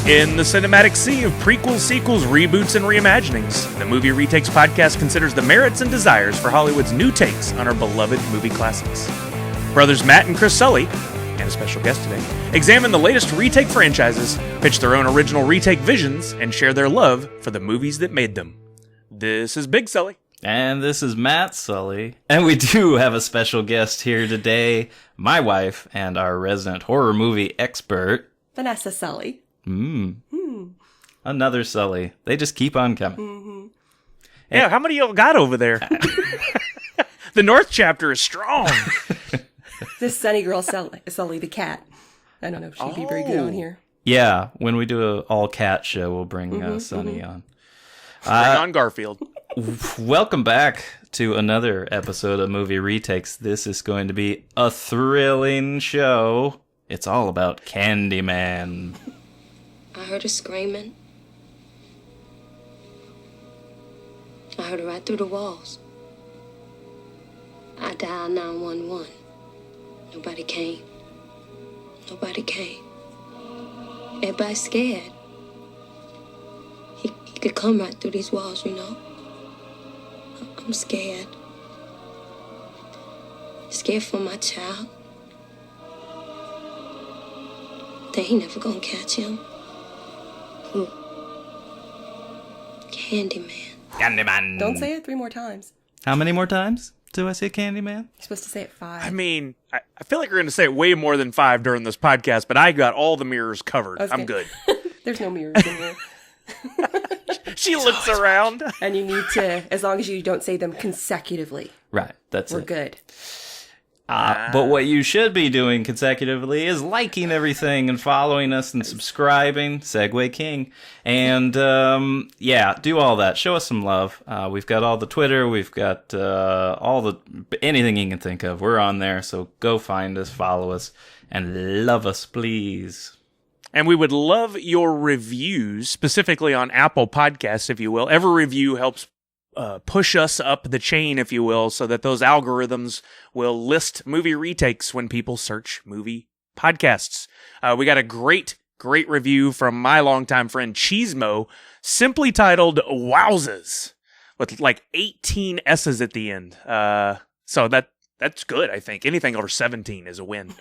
In the cinematic sea of prequels, sequels, reboots, and reimaginings, the Movie Retakes podcast considers the merits and desires for Hollywood's new takes on our beloved movie classics. Brothers Matt and Chris Sully, and a special guest today, examine the latest retake franchises, pitch their own original retake visions, and share their love for the movies that made them. This is Big Sully. And this is Matt Sully. And we do have a special guest here today, my wife and our resident horror movie expert, Vanessa Sully. Another Sully. They just keep on coming. Yeah, how many of y'all got over there? The North chapter is strong. This sunny girl, Sully the cat. I don't know if she'd be very good on here. Yeah, when we do an all-cat show, we'll bring Sunny on. Bring on Garfield. Welcome back to another episode of Movie Retakes. This is going to be a thrilling show. It's all about Candyman. I heard her screaming. I heard her right through the walls. I dialed 911. Nobody came. Nobody came. Everybody's scared. He could come right through these walls, you know. I'm scared. Scared for my child. They ain't never gonna catch him. Who? Candyman. Don't say it 3 more times. How many more times do I say Candyman? You're supposed to say it 5. I mean, I feel like we're going to say it way more than 5 during this podcast, but I got all the mirrors covered. I'm good. There's no mirrors in here. She looks around. And you need to, as long as you don't say them consecutively. Right, that's We're it. good. But what you should be doing consecutively is liking everything and following us and subscribing. Segway King. And, do all that. Show us some love. We've got all the Twitter. We've got anything you can think of. We're on there. So go find us, follow us, and love us, please. And we would love your reviews, specifically on Apple Podcasts, if you will. Every review helps push us up the chain, if you will, so that those algorithms will list movie retakes when people search movie podcasts. We got a great review from my longtime friend Cheesemo, simply titled Wowzas, with like 18 S's at the end. So that's good, I think. Anything over 17 is a win.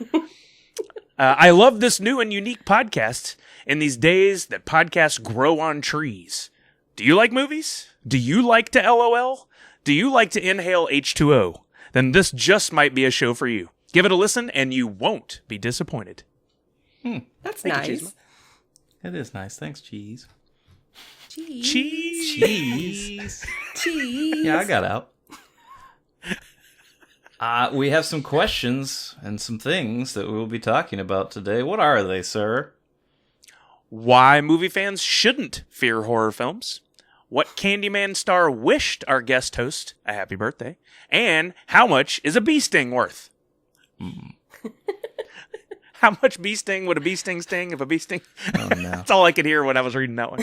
I love this new and unique podcast in these days that podcasts grow on trees. Do you like movies? Do you like to LOL? Do you like to inhale H2O? Then this just might be a show for you. Give it a listen and you won't be disappointed. That's Thank nice. you, It is nice. Thanks, Cheese. Cheese. Yeah, I got out. We have some questions and some things that we will be talking about today. What are they, sir? Why movie fans shouldn't fear horror films, what Candyman star wished our guest host a happy birthday, and how much is a bee sting worth? How much bee sting would a bee sting sting if a bee sting? Oh, no. That's all I could hear when I was reading that one.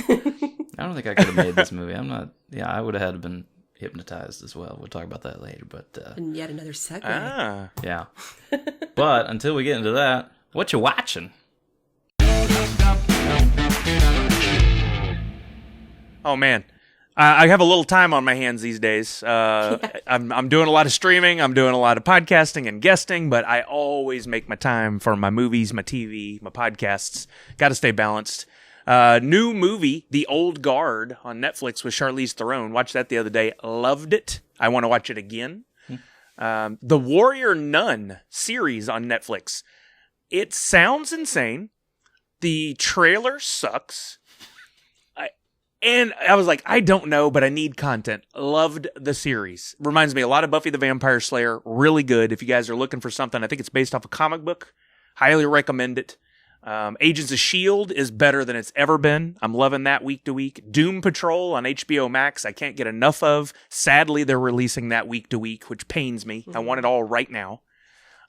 I don't think I could have made this movie. I would have had been hypnotized as well. We'll talk about that later, but... And yet another segue. Yeah. But until we get into that, what you watching? Oh, man. I have a little time on my hands these days. I'm doing a lot of streaming. I'm doing a lot of podcasting and guesting, but I always make my time for my movies, my TV, my podcasts. Got to stay balanced. New movie, The Old Guard on Netflix with Charlize Theron. Watched that the other day. Loved it. I want to watch it again. The Warrior Nun series on Netflix. It sounds insane. The trailer sucks. And I was like, I don't know, but I need content. Loved the series. Reminds me a lot of Buffy the Vampire Slayer. Really good. If you guys are looking for something, I think it's based off a comic book. Highly recommend it. Agents of S.H.I.E.L.D. is better than it's ever been. I'm loving that week to week. Doom Patrol on HBO Max, I can't get enough of. Sadly, they're releasing that week to week, which pains me. I want it all right now.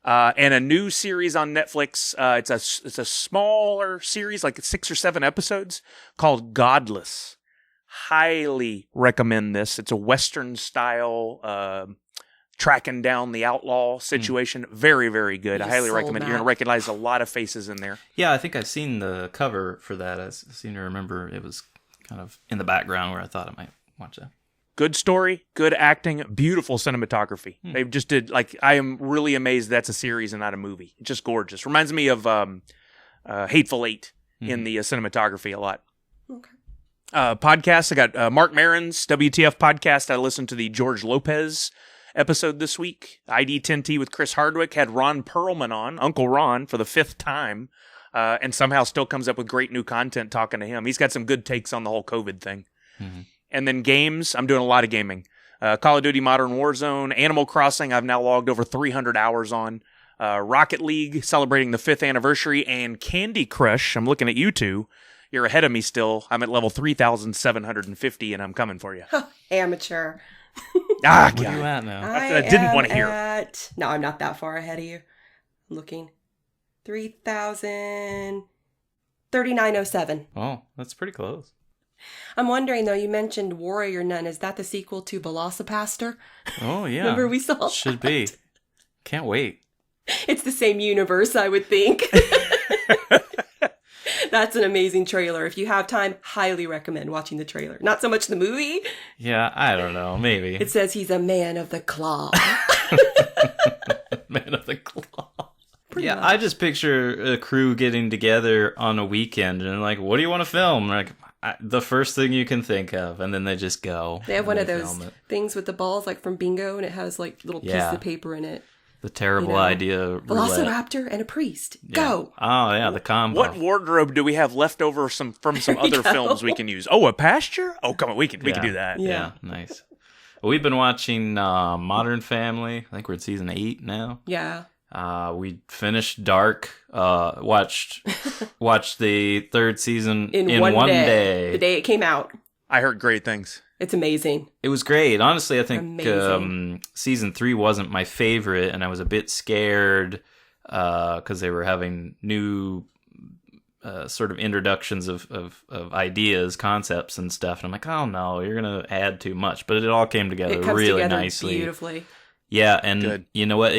And a new series on Netflix. It's a smaller series, like 6 or 7 episodes, called Godless. Highly recommend this. It's a Western style tracking down the outlaw situation. Very, very good. I highly recommend it. You're going to recognize a lot of faces in there. Yeah, I think I've seen the cover for that. I seem to remember it was kind of in the background where I thought I might watch that. Good story, good acting, beautiful cinematography. They just did, like, I am really amazed that's a series and not a movie. It's just gorgeous. Reminds me of Hateful Eight in the cinematography a lot. Okay. Podcasts, I got Mark Maron's WTF podcast. I listened to the George Lopez episode this week. ID10T with Chris Hardwick had Ron Perlman on, Uncle Ron, for the 5th time, and somehow still comes up with great new content talking to him. He's got some good takes on the whole COVID thing. And then games, I'm doing a lot of gaming. Call of Duty Modern Warzone, Animal Crossing, I've now logged over 300 hours on. Rocket League, celebrating the 5th anniversary, and Candy Crush, I'm looking at you two. You're ahead of me still. I'm at level 3,750, and I'm coming for you. Amateur. Where are you at now? I didn't want to hear. No, I'm not that far ahead of you. I'm looking. 3,039.07. Oh, that's pretty close. I'm wondering, though, you mentioned Warrior Nun. Is that the sequel to Velocipaster? Oh, yeah. Remember we saw Should that? be. Can't wait. It's the same universe, I would think. That's an amazing trailer. If you have time, highly recommend watching the trailer. Not so much the movie. Yeah, I don't know. Maybe. It says he's a man of the claw. Man of the claw. Pretty Yeah, much. I just picture a crew getting together on a weekend and like, what do you want to film? Like, the first thing you can think of, and then they just go. They have one of and those film it. things with the balls, like from bingo, and it has like little pieces Yeah. of paper in it. The terrible You know, idea. Roulette. Velociraptor and a priest. Yeah. Go! Oh, yeah, the combo. What wardrobe do we have left over from some other films we can use? Oh, a pasture? Oh, come on, we can do that. Yeah, nice. Well, we've been watching Modern Family. I think we're at season 8 now. Yeah. We finished Dark. Watched the 3rd season in one day. The day it came out. I heard great things. It's amazing. It was great. Honestly, I think Amazing. season 3 wasn't my favorite, and I was a bit scared because they were having new sort of introductions of ideas, concepts, and stuff. And I'm like, oh no, you're going to add too much. But it all came together It comes really together nicely. beautifully. Yeah, and Good. you know what?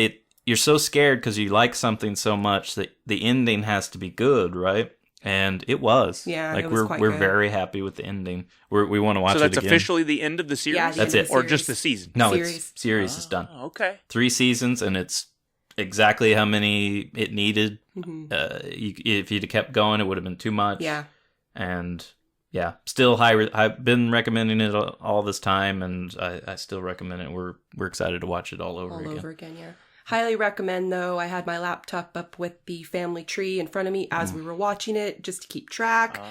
You're so scared because you like something so much that the ending has to be good, right? And it was. Yeah, like it was we're quite we're good. very happy with the ending. We want to watch So it that's again. officially the end of the series? Yeah, the That's end of it. the Or just the series. season? No, Series. series is done. Okay. 3 seasons, and it's exactly how many it needed. Mhm. If you'd have kept going, it would have been too much. Yeah. And yeah, still I've been recommending it all this time, and I still recommend it. We're excited to watch it all over again. Yeah. Highly recommend, though. I had my laptop up with the family tree in front of me as we were watching it, just to keep track,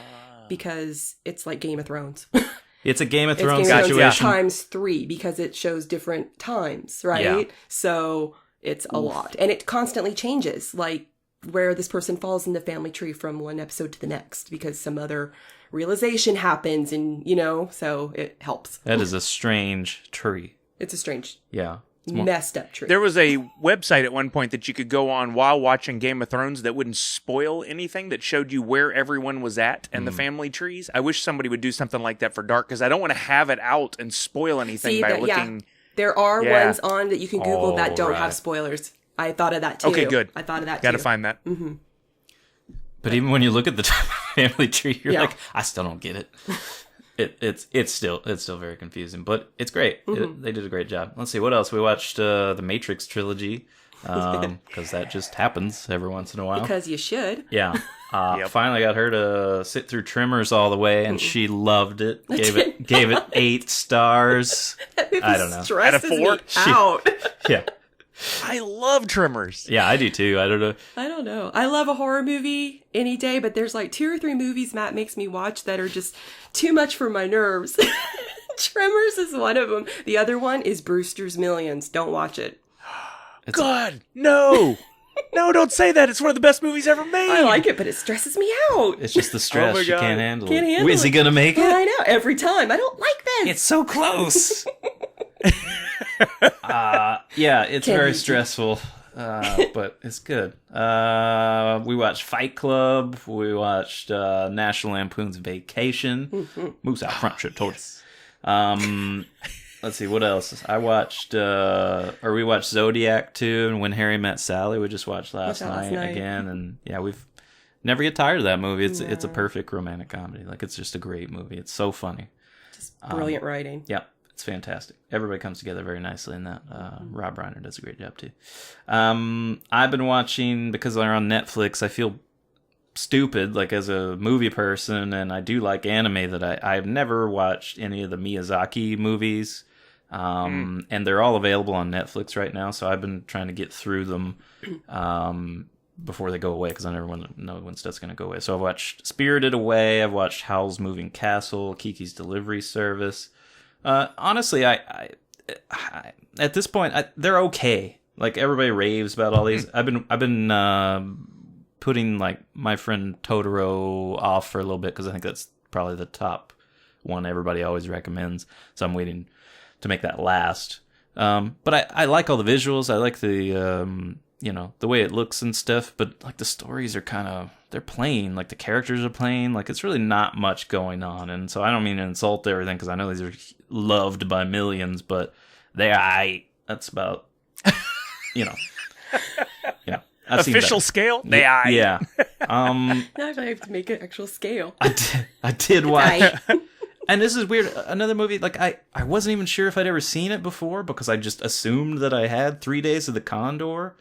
because it's like Game of Thrones. It's a Game of It's Thrones Game of Thrones situation. times 3, because it shows different times, right? Yeah. So it's a lot. And it constantly changes, like where this person falls in the family tree from one episode to the next, because some other realization happens, and, so it helps. That is a strange tree. It's a strange, Yeah. messed up tree. There was a website at one point that you could go on while watching Game of Thrones that wouldn't spoil anything, that showed you where everyone was at and the family trees. I wish somebody would do something like that for Dark, because I don't want to have it out and spoil anything by looking. There are Yeah. ones on that you can Google that don't have spoilers. I thought of that too. Okay, good. I thought of that Gotta too. find that. But even when you look at the family tree, you're Yeah. like, I still don't get it. It's still very confusing, but it's great. They did a great job. Let's see what else we watched. The Matrix trilogy, because that just happens every once in a while. Because you should. Yeah. Yep. Finally got her to sit through Tremors all the way, and she loved it. Gave it 8 stars. I don't know. Stresses Out of 4? me out. Yeah. I love Tremors. Yeah, I do too. I don't know. I don't know. I love a horror movie any day, but there's like 2 or 3 movies Matt makes me watch that are just too much for my nerves. Tremors is one of them. The other one is Brewster's Millions. Don't watch it. God, no. No, don't say that. It's one of the best movies ever made. I like it, but it stresses me out. It's just the stress. Oh my You God. can't handle Can't it. handle Is he it. going to make Yeah, it? I know. Every time. I don't like this. It's so close. Yeah, it's Can very you do- stressful, but it's good. We watched Fight Club. We watched National Lampoon's Vacation. Moose out front, shit, told you. Let's see, what else? I watched, we watched Zodiac 2 and When Harry Met Sally. We just watched last night again. And yeah, we've never get tired of that movie. It's a perfect romantic comedy. Like, it's just a great movie. It's so funny. Just brilliant writing. Yeah, it's fantastic. Everybody comes together very nicely in that. Rob Reiner does a great job too. I've been watching, because they're on Netflix, I feel stupid, like, as a movie person, and I do like anime, that I've never watched any of the Miyazaki movies. And they're all available on Netflix right now, so I've been trying to get through them before they go away, because I never want to know when stuff's going to go away. So I've watched Spirited Away, I've watched Howl's Moving Castle, Kiki's Delivery Service. Honestly, I at this point, they're okay. Like, everybody raves about all these. I've been putting, like, My Friend Totoro off for a little bit, because I think that's probably the top one everybody always recommends. So I'm waiting to make that last. But I like all the visuals. I like the the way it looks and stuff. But, like, the stories are they're plain. Like, the characters are plain. Like, it's really not much going on. And so I don't mean to insult everything, because I know these are loved by millions, but that's about, Official scale? Yeah. Now I have to make an actual scale. I did watch. And this is weird. Another movie, like, I wasn't even sure if I'd ever seen it before, because I just assumed that I had 3 Days of the Condor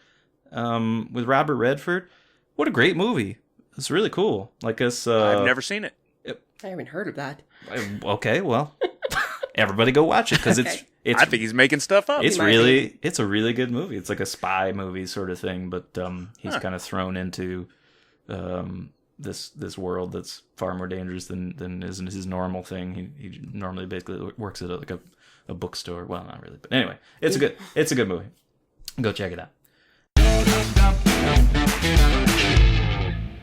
with Robert Redford. What a great movie. It's really cool. Like, I've never seen it. I haven't heard of that. Okay, well, everybody go watch it, because it's I think he's making stuff up. It's a really good movie. It's like a spy movie sort of thing, but he's kind of thrown into this world that's far more dangerous than is his normal thing. He normally basically works at a bookstore. Well, not really, but anyway, it's a good movie. Go check it out.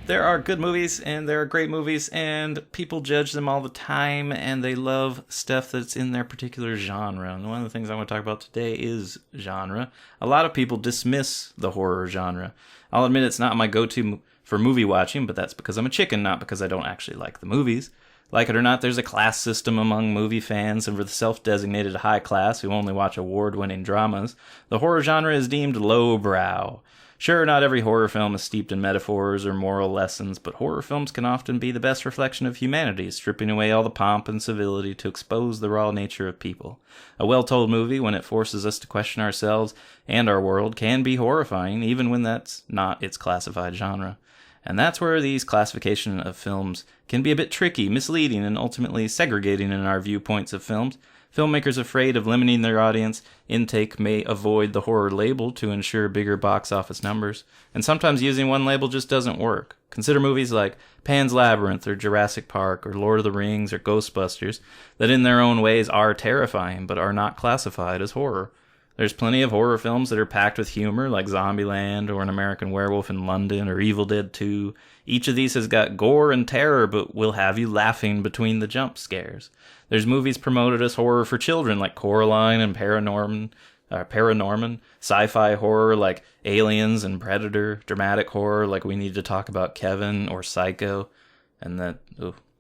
There are good movies, and there are great movies, and people judge them all the time, and they love stuff that's in their particular genre. And one of the things I want to talk about today is genre. A lot of people dismiss the horror genre. I'll admit it's not my go-to for movie watching, but that's because I'm a chicken, not because I don't actually like the movies. Like it or not, there's a class system among movie fans, and for the self-designated high class who only watch award-winning dramas, the horror genre is deemed lowbrow. Sure, not every horror film is steeped in metaphors or moral lessons, but horror films can often be the best reflection of humanity, stripping away all the pomp and civility to expose the raw nature of people. A well-told movie, when it forces us to question ourselves and our world, can be horrifying, even when that's not its classified genre. And that's where these classification of films can be a bit tricky, misleading, and ultimately segregating in our viewpoints of films. Filmmakers afraid of limiting their audience intake may avoid the horror label to ensure bigger box office numbers, and sometimes using one label just doesn't work. Consider movies like Pan's Labyrinth or Jurassic Park or Lord of the Rings or Ghostbusters that in their own ways are terrifying but are not classified as horror. There's plenty of horror films that are packed with humor, like Zombieland or An American Werewolf in London or Evil Dead 2. Each of these has got gore and terror, but will have you laughing between the jump scares. There's movies promoted as horror for children, like Coraline and Paranorman, sci-fi horror like Aliens and Predator, dramatic horror like We Need to Talk About Kevin or Psycho, and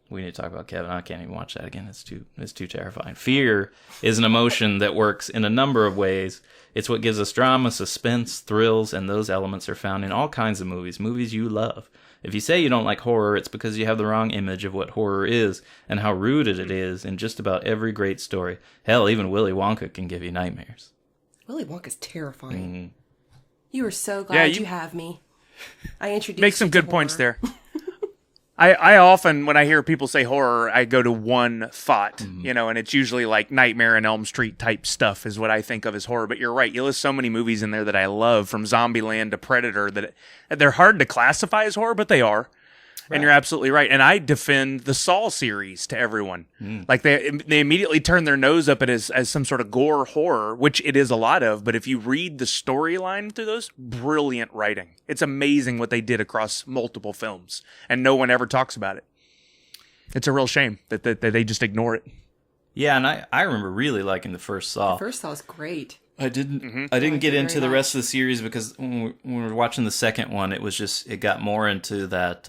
we need to talk about Kevin. I can't even watch that again. It's too terrifying. Fear is an emotion that works in a number of ways. It's what gives us drama, suspense, thrills, and those elements are found in all kinds of movies you love. If you say you don't like horror, it's because you have the wrong image of what horror is and how rooted it is in just about every great story. Hell, even Willy Wonka can give you nightmares. Willy Wonka's terrifying. You are so glad you have me. I introduced Make some you to good points horror. there. I often, when I hear people say horror, I go to one thought, and it's usually like Nightmare on Elm Street type stuff is what I think of as horror. But you're right. You list so many movies in there that I love, from Zombieland to Predator, that they're hard to classify as horror, but they are. Right. And you're absolutely right. And I defend the Saw series to everyone. Like they immediately turn their nose up at it as some sort of gore horror, which it is a lot of. But if you read the storyline through those, brilliant writing. It's amazing what they did across multiple films, and no one ever talks about it. It's a real shame that they just ignore it. Yeah, and I remember really liking the first Saw. The first Saw is great. I didn't get it into very the rest much. of the series because when we were watching the second one, it got more into that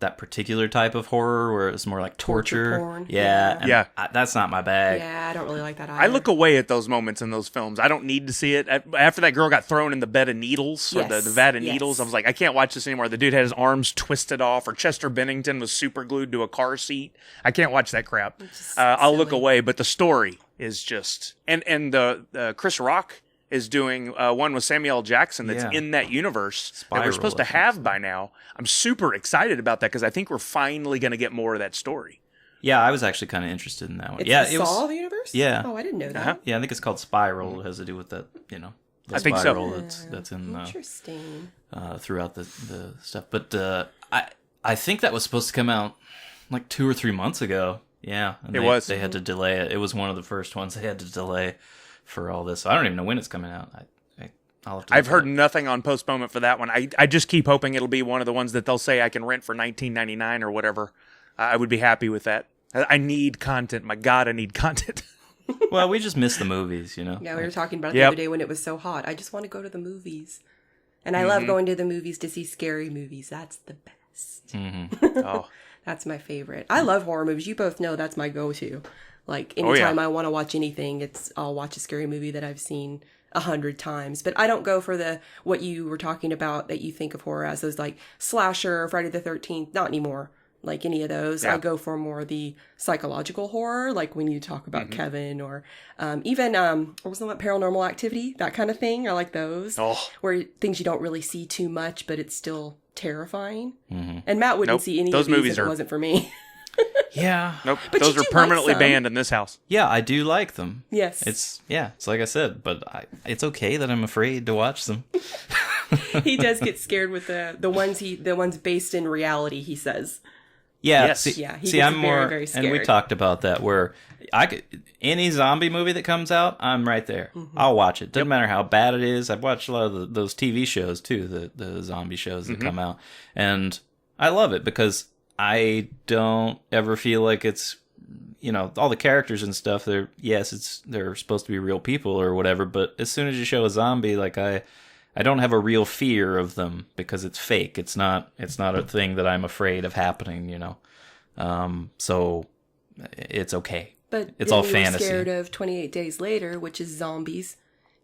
that particular type of horror where it was more like torture. porn. Yeah. And Yeah. that's not my bag. Yeah, I don't really like that either. I look away at those moments in those films. I don't need to see it. After that girl got thrown in the bed of needles, or the Yes, vat of yes. needles, I was like, I can't watch this anymore. The dude had his arms twisted off, or Chester Bennington was super glued to a car seat. I can't watch that crap. I'll look silly. away, but the story is just... And the Chris Rock is doing one with Samuel L. Jackson that's Yeah. in that universe that Spiral, we're supposed to I think. have by now. I'm super excited about that because I think we're finally going to get more of that story. Yeah, I was actually kind of interested in that one. It's yeah, the Saw universe? Yeah. Oh, I didn't know that. Uh-huh. Yeah, I think it's called Spiral. It has to do with that, the I think so. spiral that's in Interesting. throughout the stuff. But I think that was supposed to come out like 2 or 3 months ago. Yeah, and they had to delay it. It was one of the first ones they had to delay for all this. So I don't even know when it's coming out. I'll have to I've look heard it up. nothing on postponement for that one. I just keep hoping it'll be one of the ones that they'll say I can rent for $19.99 or whatever. I would be happy with that. I need content. My God, I need content. Well, we just miss the movies, Yeah, we were talking about it Yep. the other day when it was so hot. I just want to go to the movies. And I love going to the movies to see scary movies. That's the best. Oh, That's my favorite. I love horror movies. You both know that's my go-to. Like, anytime I want to watch anything, I'll watch a scary movie that I've seen 100 times. But I don't go for what you were talking about that you think of horror as, those like slasher, Friday the 13th, not anymore. Like any of those. Yeah. I go for more the psychological horror, like when you talk about Kevin, or even, what was the one, Paranormal Activity, that kind of thing. I like those. Oh. Where things you don't really see too much, but it's still terrifying. And Matt wouldn't Nope. see any Those of these movies if it are- wasn't for me. Yeah. nope. But Those you are do like permanently some. banned in this house. Yeah, I do like them. Yes. It's like I said, but it's okay that I'm afraid to watch them. He does get scared with the ones based in reality, he says. Yeah, Yes. see, Yeah, he see gets I'm very, more, very and we scared. talked about that, where any zombie movie that comes out, I'm right there. I'll watch it. Doesn't matter how bad it is. I've watched a lot of those TV shows too, the zombie shows that come out, and I love it because I don't ever feel like it's, all the characters and stuff. They're supposed to be real people or whatever, but as soon as you show a zombie, like I don't have a real fear of them because it's fake. It's not a thing that I'm afraid of happening, so it's okay. But It's then all you fantasy. were scared of 28 Days Later, which is zombies.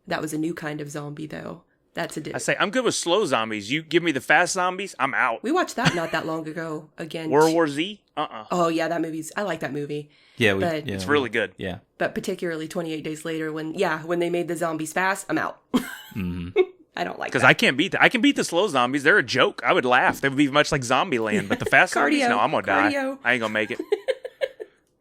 That was a new kind of zombie, though. That's a I say, I'm good with slow zombies. You give me the fast zombies, I'm out. We watched that not that long ago. Again, World War Z? Oh yeah, I like that movie. Yeah, But- It's really good. Yeah. But particularly 28 Days Later, when they made the zombies fast, I'm out. I don't like Because that. I can't beat that. I can beat the slow zombies. They're a joke. I would laugh. They would be much like Zombieland. But the fast zombies, Cardio. no, I'm going to die. Cardio. I ain't going to make it.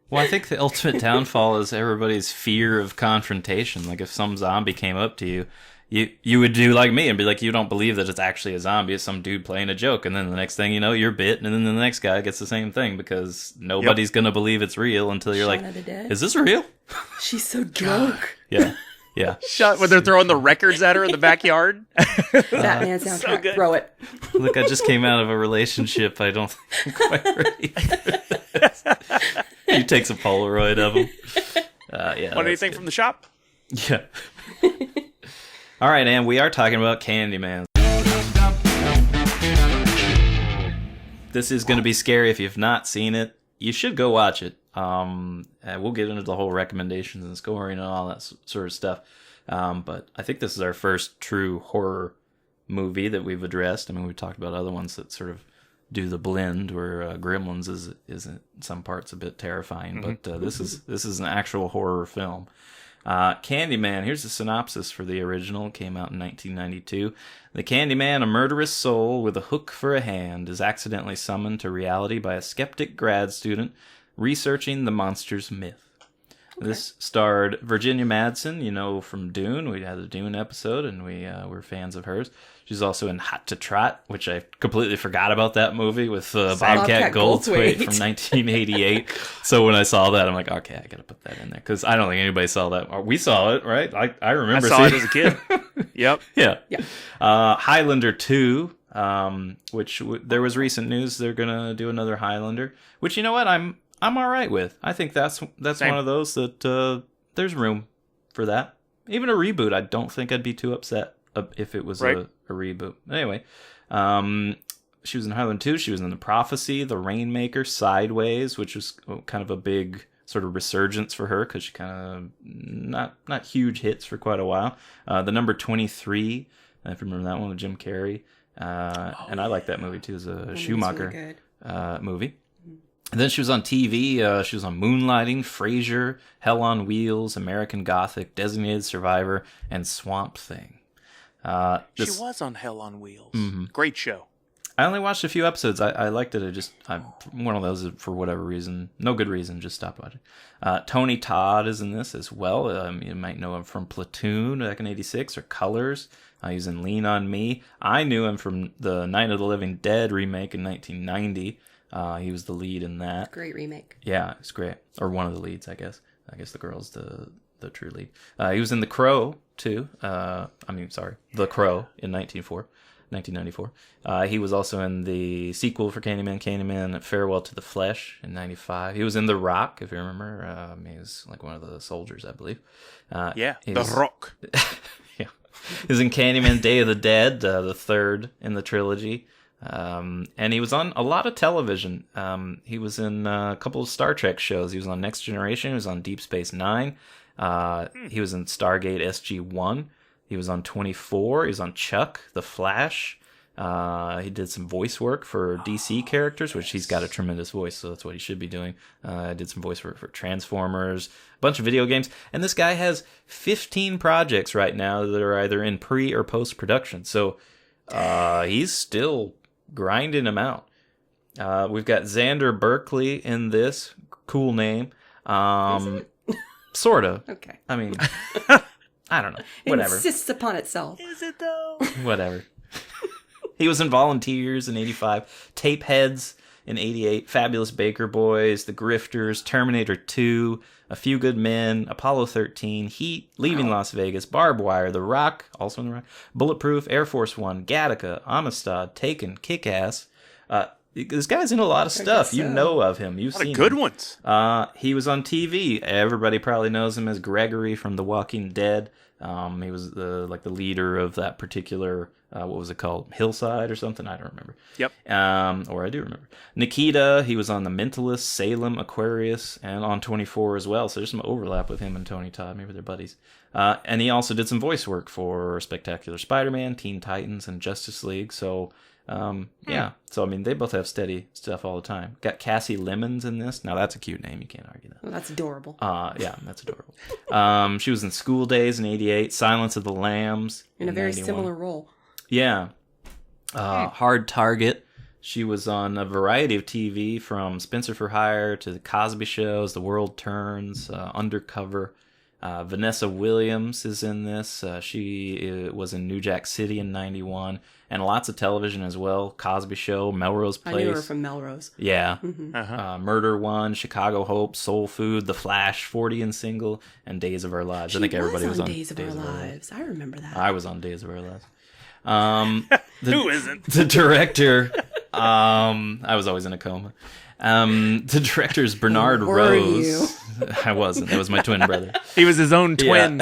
Well, I think the ultimate downfall is everybody's fear of confrontation. Like if some zombie came up to you, you would do like me and be like, you don't believe that it's actually a zombie. It's some dude playing a joke. And then the next thing you know, you're bit. And then the next guy gets the same thing because nobody's going to believe it's real until you're Shaun like, of the Dead? is this real? She's so drunk. Yeah. Yeah. Shot when they're throwing the records at her in the backyard. Batman soundtrack. good. Throw it. Look, I just came out of a relationship. I don't think I'm quite ready for this. He takes a Polaroid of him. Yeah. Want that's anything good. from the shop? Yeah. All right, and we are talking about Candyman. This is going to be scary if you've not seen it. You should go watch it. We'll get into the whole recommendations and scoring and all that sort of stuff. But I think this is our first true horror movie that we've addressed. I mean, we've talked about other ones that sort of do the blend, where Gremlins is in some parts a bit terrifying, but this is an actual horror film. Candyman, here's the synopsis for the original. It came out in 1992. The Candyman, a murderous soul with a hook for a hand, is accidentally summoned to reality by a skeptic grad student researching the monster's myth. Okay. This starred Virginia Madsen, from Dune. We had a Dune episode, and we're fans of hers. She's also in Hot to Trot, which I completely forgot about that movie with Bobcat Goldthwait from 1988. So when I saw that, I'm like, okay, I gotta put that in there because I don't think anybody saw that. We saw it, right? I remember. I saw it seeing as a kid. Yep. Yeah. Highlander 2, which there was recent news they're gonna do another Highlander, which you know what I'm all right with. I think that's Same. one of those that there's room for that. Even a reboot, I don't think I'd be too upset if it was a reboot. Anyway, she was in Highland 2. She was in The Prophecy, The Rainmaker, Sideways, which was kind of a big sort of resurgence for her because she kind of not huge hits for quite a while. The Number 23, if you remember that one with Jim Carrey. And I like that movie too. It's a Schumacher movie. And then she was on TV. She was on Moonlighting, Frasier, Hell on Wheels, American Gothic, Designated Survivor, and Swamp Thing. She was on Hell on Wheels. Mm-hmm. Great show. I only watched a few episodes. I liked it. I'm one of those for whatever reason, no good reason, just stopped watching. Tony Todd is in this as well. You might know him from Platoon back in '86 or Colors. He's in Lean on Me. I knew him from the Night of the Living Dead remake in 1990. He was the lead in that. Great remake. Yeah, it's great. Or one of the leads, I guess. I guess the girl's the true lead. He was in The Crow, too. The Crow in 1994. He was also in the sequel for Candyman, Farewell to the Flesh in 95. He was in The Rock, if you remember. He was like one of the soldiers, I believe. The Rock. Yeah. He was in Candyman, Day of the Dead, the third in the trilogy. And he was on a lot of television. He was in a couple of Star Trek shows. He was on Next Generation. He was on Deep Space Nine. He was in Stargate SG-1. He was on 24. He was on Chuck, The Flash. He did some voice work for DC characters, which he's got a tremendous voice, so that's what he should be doing. Did some voice work for Transformers, a bunch of video games. And this guy has 15 projects right now that are either in pre- or post-production. So he's still grinding them out. We've got Xander Berkeley in this. Cool name. Sort of. Okay. I mean, I don't know. Whatever. Insists upon itself. Is it though? Whatever. He was in Volunteers in 85, Tapeheads in 88, Fabulous Baker Boys, The Grifters, Terminator 2, A Few Good Men, Apollo 13, Heat, Leaving Las Vegas, Barbed Wire, The Rock, also in The Rock, Bulletproof, Air Force One, Gattaca, Amistad, Taken, Kick-Ass. This guy's in a lot of stuff. You know of him. You've seen good him. ones. He was on TV. Everybody probably knows him as Gregory from The Walking Dead. He was the leader of that particular, what was it called? Hillside or something? I don't remember. Yep. Or I do remember. Nikita, he was on The Mentalist, Salem, Aquarius, and on 24 as well. So there's some overlap with him and Tony Todd. Maybe they're buddies. And he also did some voice work for Spectacular Spider-Man, Teen Titans, and Justice League. So, yeah. So, I mean, they both have steady stuff all the time. Got Cassie Lemons in this. Now, that's a cute name. You can't argue that. Well, that's adorable. Yeah, that's adorable. She was in School Days in 88, Silence of the Lambs in a very 91. similar role. Yeah. Hard Target. She was on a variety of TV, from Spencer for Hire to The Cosby Shows, The World Turns, Undercover. Vanessa Williams is in this. She was in New Jack City in 91. And lots of television as well. Cosby Show, Melrose Place. I knew her from Melrose. Yeah. Mm-hmm. Murder One, Chicago Hope, Soul Food, The Flash, 40 and Single, and Days of Our Lives. I think everybody was on Days of Our Lives. I remember that. I was on Days of Our Lives. Who isn't? The director, I was always in a coma. The director is Bernard Were Rose. you? I wasn't. That was my twin brother. He was his own twin.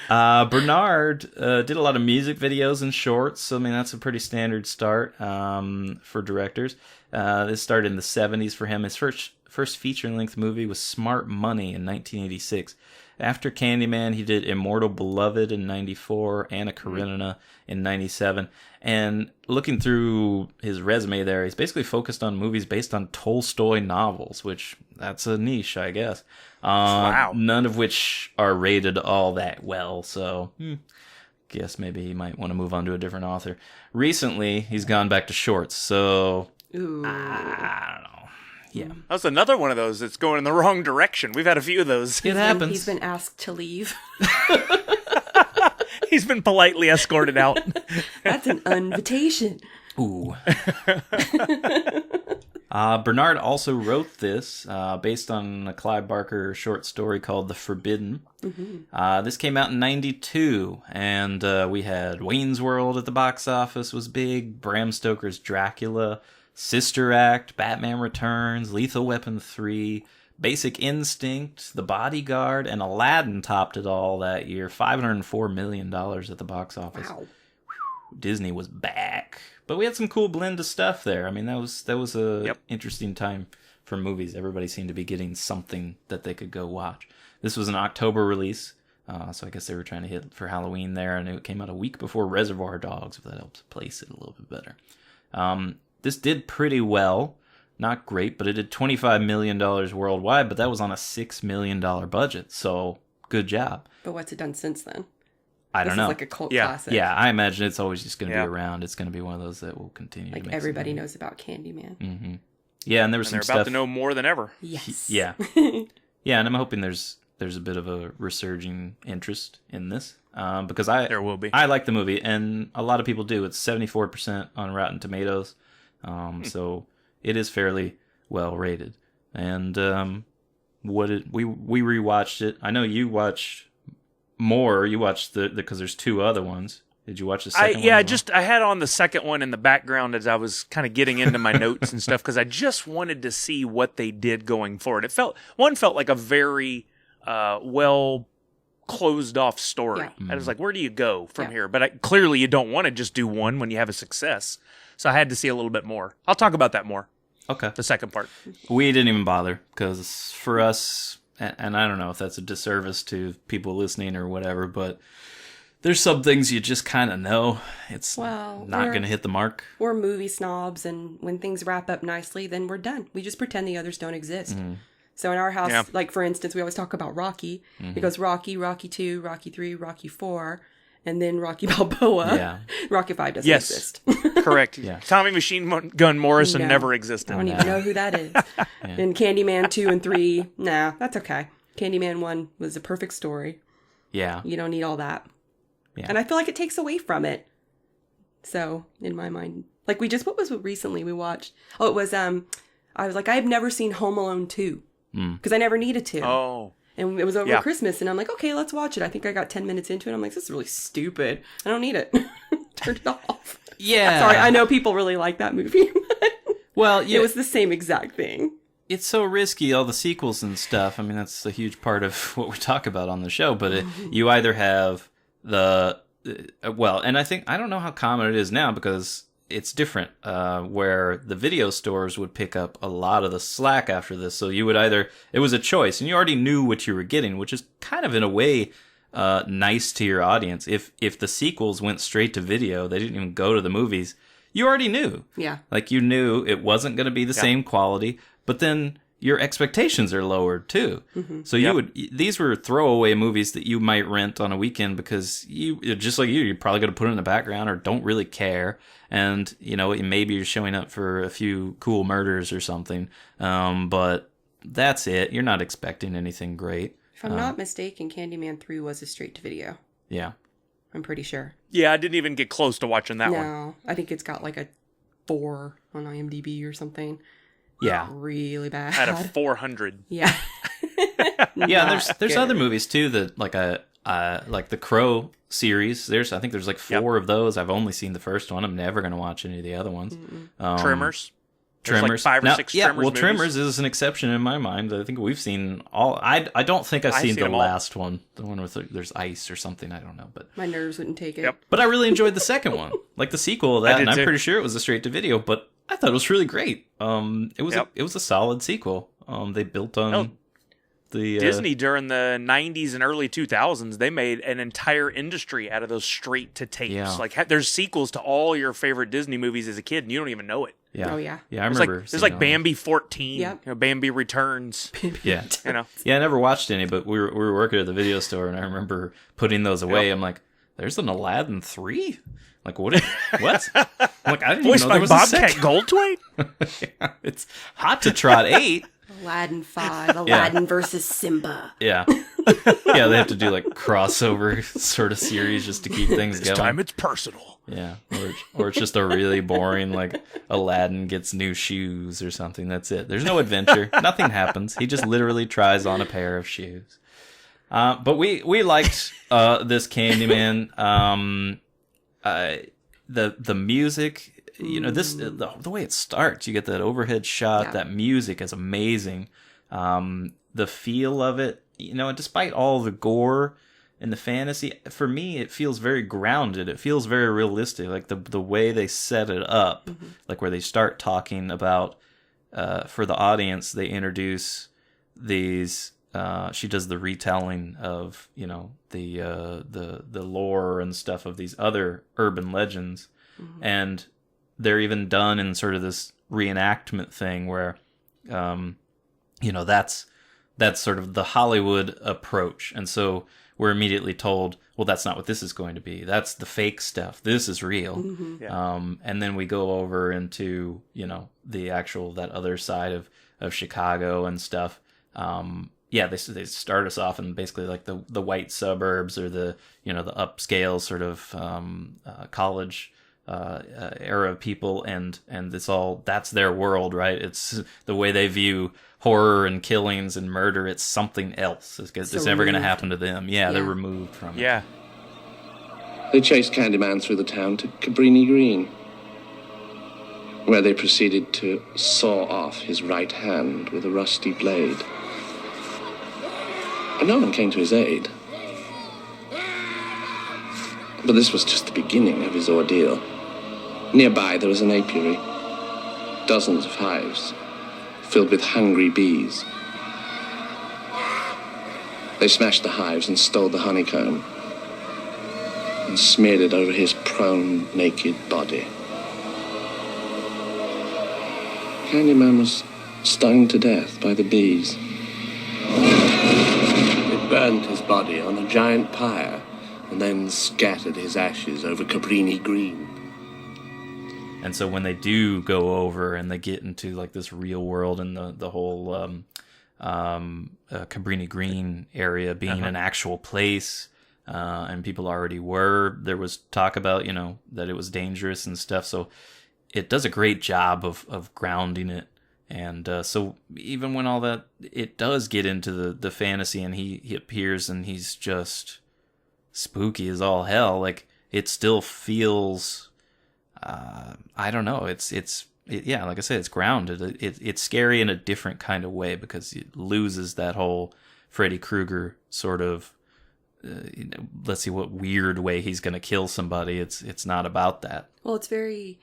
Bernard did a lot of music videos and shorts. So, I mean, that's a pretty standard start for directors. This started in the 70s for him. His first feature-length movie was Smart Money in 1986. After Candyman, he did Immortal Beloved in 94, Anna Karenina in 97. And looking through his resume there, he's basically focused on movies based on Tolstoy novels, which that's a niche, I guess. Wow. None of which are rated all that well, so guess maybe he might want to move on to a different author. Recently, he's gone back to shorts, so Ooh. I don't know. Yeah. That's another one of those that's going in the wrong direction. We've had a few of those. It happens. He's been asked to leave. He's been politely escorted out. That's an invitation. Ooh. Bernard also wrote this based on a Clive Barker short story called The Forbidden. Mm-hmm. This came out in 92, and we had Wayne's World at the box office was big, Bram Stoker's Dracula, Sister Act, Batman Returns, Lethal Weapon 3, Basic Instinct, The Bodyguard, and Aladdin topped it all that year. $504 million at the box office. Wow. Disney was back. But we had some cool blend of stuff there. I mean, that was a interesting time for movies. Everybody seemed to be getting something that they could go watch. This was an October release, so I guess they were trying to hit for Halloween there, and it came out a week before Reservoir Dogs, if that helps place it a little bit better. This did pretty well. Not great, but it did $25 million worldwide, but that was on a $6 million budget, so good job. But what's it done since then? I don't know. This is like a cult classic. Yeah, I imagine it's always just going to be around. It's going to be one of those that will continue to make everybody knows about Candyman. Mm-hmm. Yeah, and there was some stuff. They're about to know more than ever. Yes. Yeah. Yeah, and I'm hoping there's a bit of a resurging interest in this because there will be. I like the movie, and a lot of people do. It's 74% on Rotten Tomatoes, so it is fairly well rated. And we rewatched it. I know you watched more. You watched because there's two other ones. Did you watch the second one? Yeah, I had on the second one in the background as I was kind of getting into my notes and stuff because I just wanted to see what they did going forward. Felt like a very well closed off story. Yeah. I was like, where do you go from here? But clearly you don't want to just do one when you have a success. So I had to see a little bit more. I'll talk about that more. Okay. The second part. We didn't even bother because for us, and I don't know if that's a disservice to people listening or whatever, but there's some things you just kind of know it's not going to hit the mark. We're movie snobs, and when things wrap up nicely, then we're done. We just pretend the others don't exist. Mm. So in our house, like for instance, we always talk about Rocky. It goes Rocky, Rocky 2, Rocky 3, Rocky 4, and then Rocky Balboa. Yeah. Rocky 5 doesn't exist. Correct. Yeah. Tommy Machine Gun Morrison never existed. I don't even know who that is. And Candyman 2 and 3, nah, that's okay. Candyman 1 was a perfect story. Yeah. You don't need all that. Yeah. And I feel like it takes away from it. So, in my mind, like what was it recently we watched? Oh, it was, I was like, I've never seen Home Alone 2. Because I never needed to. Oh. And it was over Christmas, and I'm like, okay, let's watch it. I think I got 10 minutes into it. I'm like, this is really stupid. I don't need it. Turned it off. Yeah. Sorry, I know people really like that movie. Well, it was the same exact thing. It's so risky, all the sequels and stuff. I mean, that's a huge part of what we talk about on the show. But you either have and I don't know how common it is now because it's different, where the video stores would pick up a lot of the slack after this. So you would it was a choice, and you already knew what you were getting, which is kind of in a way nice to your audience. If the sequels went straight to video, they didn't even go to the movies, you already knew. Yeah. Like you knew it wasn't going to be the same quality, but then your expectations are lowered too. Mm-hmm. So these were throwaway movies that you might rent on a weekend because just like you're probably going to put it in the background or don't really care. And, maybe you're showing up for a few cool murders or something. But that's it. You're not expecting anything great. If I'm not mistaken, Candyman 3 was a straight to video. Yeah. I'm pretty sure. Yeah, I didn't even get close to watching that one. No, I think it's got like a 4 on IMDb or something. Yeah. Really bad. Out of 400. Yeah. Yeah, there's other movies too that like the Crow series. I think there's like 4 of those. I've only seen the first one. I'm never going to watch any of the other ones. Tremors. Tremors. Like 5 or 6 Tremors movies. Tremors is an exception in my mind. I think we've seen all. I don't think I've seen the last one. The one with there's ice or something. I don't know, but my nerves wouldn't take it. Yep. But I really enjoyed the second one, like the sequel of that, and I'm pretty sure it was a straight to video. But I thought it was really great. It was a solid sequel. They built on the Disney during the 90s and early 2000s. They made an entire industry out of those straight to tapes. Yeah. Like there's sequels to all your favorite Disney movies as a kid, and you don't even know it. Yeah. Oh yeah. Yeah, I remember. There's like Bambi 14. Yep. Bambi Returns. Yeah. Yeah, I nenever watched any, but we were working at the video store, and I remember putting those away. I'm like, there's an Aladdin 3? Like, what? What? I'm like, I didn't even know there was Bobcat a second. Goldthwait? Yeah, it's Hot to Trot 8. Aladdin 5, Aladdin versus Simba. Yeah. Yeah, they have to do like crossover sort of series just to keep things going. This time it's personal. Yeah. Or it's just a really boring, like, Aladdin gets new shoes or something. That's it. There's no adventure. Nothing happens. He just literally tries on a pair of shoes. But we liked this Candyman. The music, the way it starts, you get that overhead shot. That music is amazing. The feel of it, despite all the gore and the fantasy, for me, it feels very grounded. It feels very realistic, like the way they set it up, like where they start talking about, for the audience, they introduce these. She does the retelling of the lore and stuff of these other urban legends, and they're even done in sort of this reenactment thing where, that's sort of the Hollywood approach, and so we're immediately told, well, that's not what this is going to be. That's the fake stuff. This is real. Yeah. And then we go over into the actual that other side of Chicago and stuff. They start us off in basically like the white suburbs or the the upscale sort of college era people, and that's their world, right? It's the way they view horror and killings and murder. It's something else. It's never going to happen to them. Yeah, they're removed from it. Yeah. They chased Candyman through the town to Cabrini Green, where they proceeded to saw off his right hand with a rusty blade. And no one came to his aid. But this was just the beginning of his ordeal. Nearby there was an apiary, dozens of hives, filled with hungry bees. They smashed the hives and stole the honeycomb and smeared it over his prone, naked body. Candyman was stung to death by the bees. They burned his body on a giant pyre and then scattered his ashes over Cabrini Green. And so when they do go over and they get into like this real world and the whole Cabrini Green area being an actual place, and people already there was talk about, that it was dangerous and stuff. So it does a great job of grounding it. And so even when all that, it does get into the fantasy and he appears and he's just spooky as all hell. Like it still feels, I don't know. Like I said, it's grounded. It's scary in a different kind of way because it loses that whole Freddy Krueger sort of, let's see what weird way he's going to kill somebody. It's not about that. Well, it's very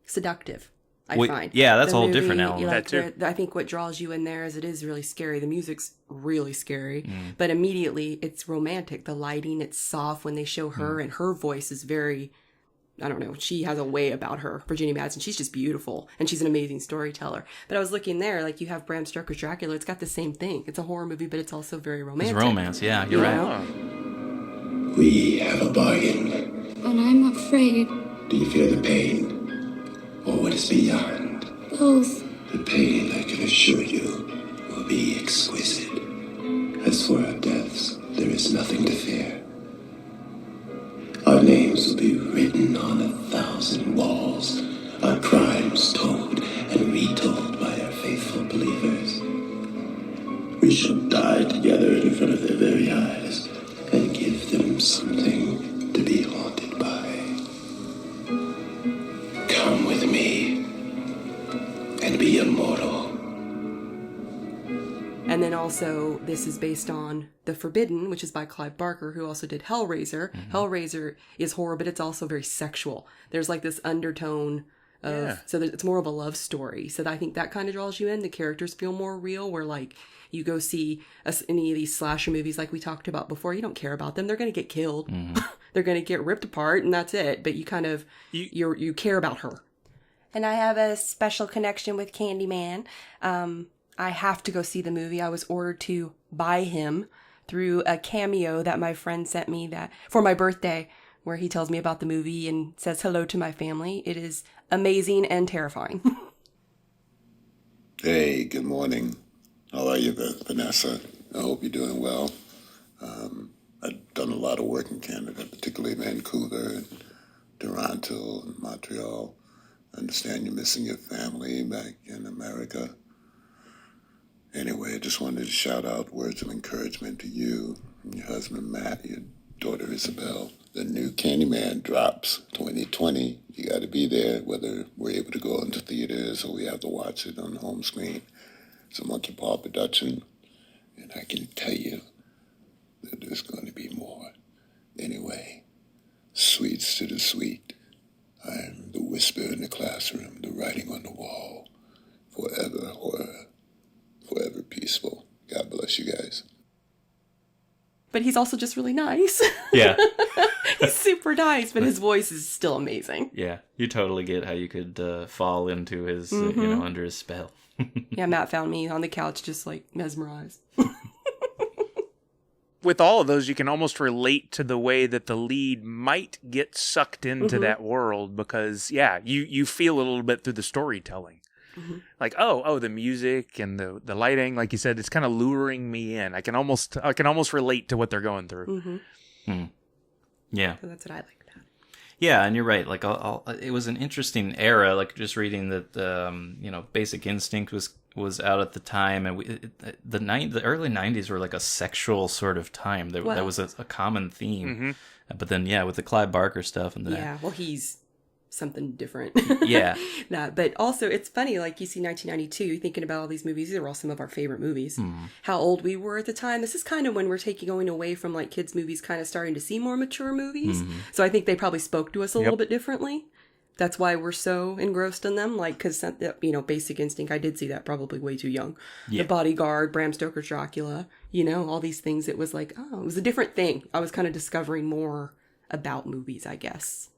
seductive, I find. Yeah, that's the a whole movie, different element. Like I think what draws you in there is it is really scary. The music's really scary, but immediately it's romantic. The lighting, it's soft when they show her, and her voice is very, I don't know, she has a way about her. Virginia Madsen, she's just beautiful, and she's an amazing storyteller. But I was looking there, like you have Bram Stoker's Dracula, it's got the same thing. It's a horror movie, but it's also very romantic. It's romance, yeah, you're right. We have a bargain. But I'm afraid. Do you feel the pain? Or what is beyond? Both. The pain, I can assure you, will be exquisite. As for our deaths, there is nothing to fear. Our names will be written on 1,000 walls, our crimes told and retold by our faithful believers. We shall die together in front of their very eyes and give them something to be haunted by. Come with me and be immortal. And then also, this is based on The Forbidden, which is by Clive Barker, who also did Hellraiser. Hellraiser is horror, but it's also very sexual. There's like this undertone of, so it's more of a love story. So I think that kind of draws you in. The characters feel more real, where like you go see any of these slasher movies like we talked about before, you don't care about them. They're going to get killed. They're going to get ripped apart, and that's it. But you kind of, you care about her. And I have a special connection with Candyman. I have to go see the movie. I was ordered to buy him through a cameo that my friend sent me that for my birthday, where he tells me about the movie and says hello to my family. It is amazing and terrifying. Hey, good morning. How are you, Vanessa? I hope you're doing well. I've done a lot of work in Canada, particularly Vancouver and Toronto and Montreal. I understand you're missing your family back in America. Anyway, I just wanted to shout out words of encouragement to you and your husband, Matt, your daughter, Isabel. The new Candyman drops 2020. You got to be there, whether we're able to go into theaters or we have to watch it on the home screen. It's a monkey paw production, and I can tell you that there's going to be more. Anyway, sweets to the sweet. I'm the whisper in the classroom, the writing on the wall. Forever horror, forever peaceful. God bless you guys. But he's also just really nice. Yeah. He's super nice, but his voice is still amazing. Yeah, you totally get how you could fall into his, under his spell. Yeah, Matt found me on the couch just like mesmerized. With all of those, you can almost relate to the way that the lead might get sucked into that world because, yeah, you feel a little bit through the storytelling. Like, the music and the lighting, like you said, it's kind of luring me in. I can almost relate to what they're going through. Yeah. So that's what I like about it. Yeah, and you're right. Like, it was an interesting era. Like, just reading that, Basic Instinct was out at the time, and the early '90s were like a sexual sort of time. That was a common theme. But then, yeah, with the Clive Barker stuff and he's something different. Yeah. But also, it's funny, like you see 1992, thinking about all these movies. These are all some of our favorite movies. How old we were at the time. This is kind of when we're going away from like kids' movies, kind of starting to see more mature movies. So I think they probably spoke to us a little bit differently. That's why we're so engrossed in them. Like, because, Basic Instinct, I did see that probably way too young. Yeah. The Bodyguard, Bram Stoker's Dracula, all these things. It was like, it was a different thing. I was kind of discovering more about movies, I guess.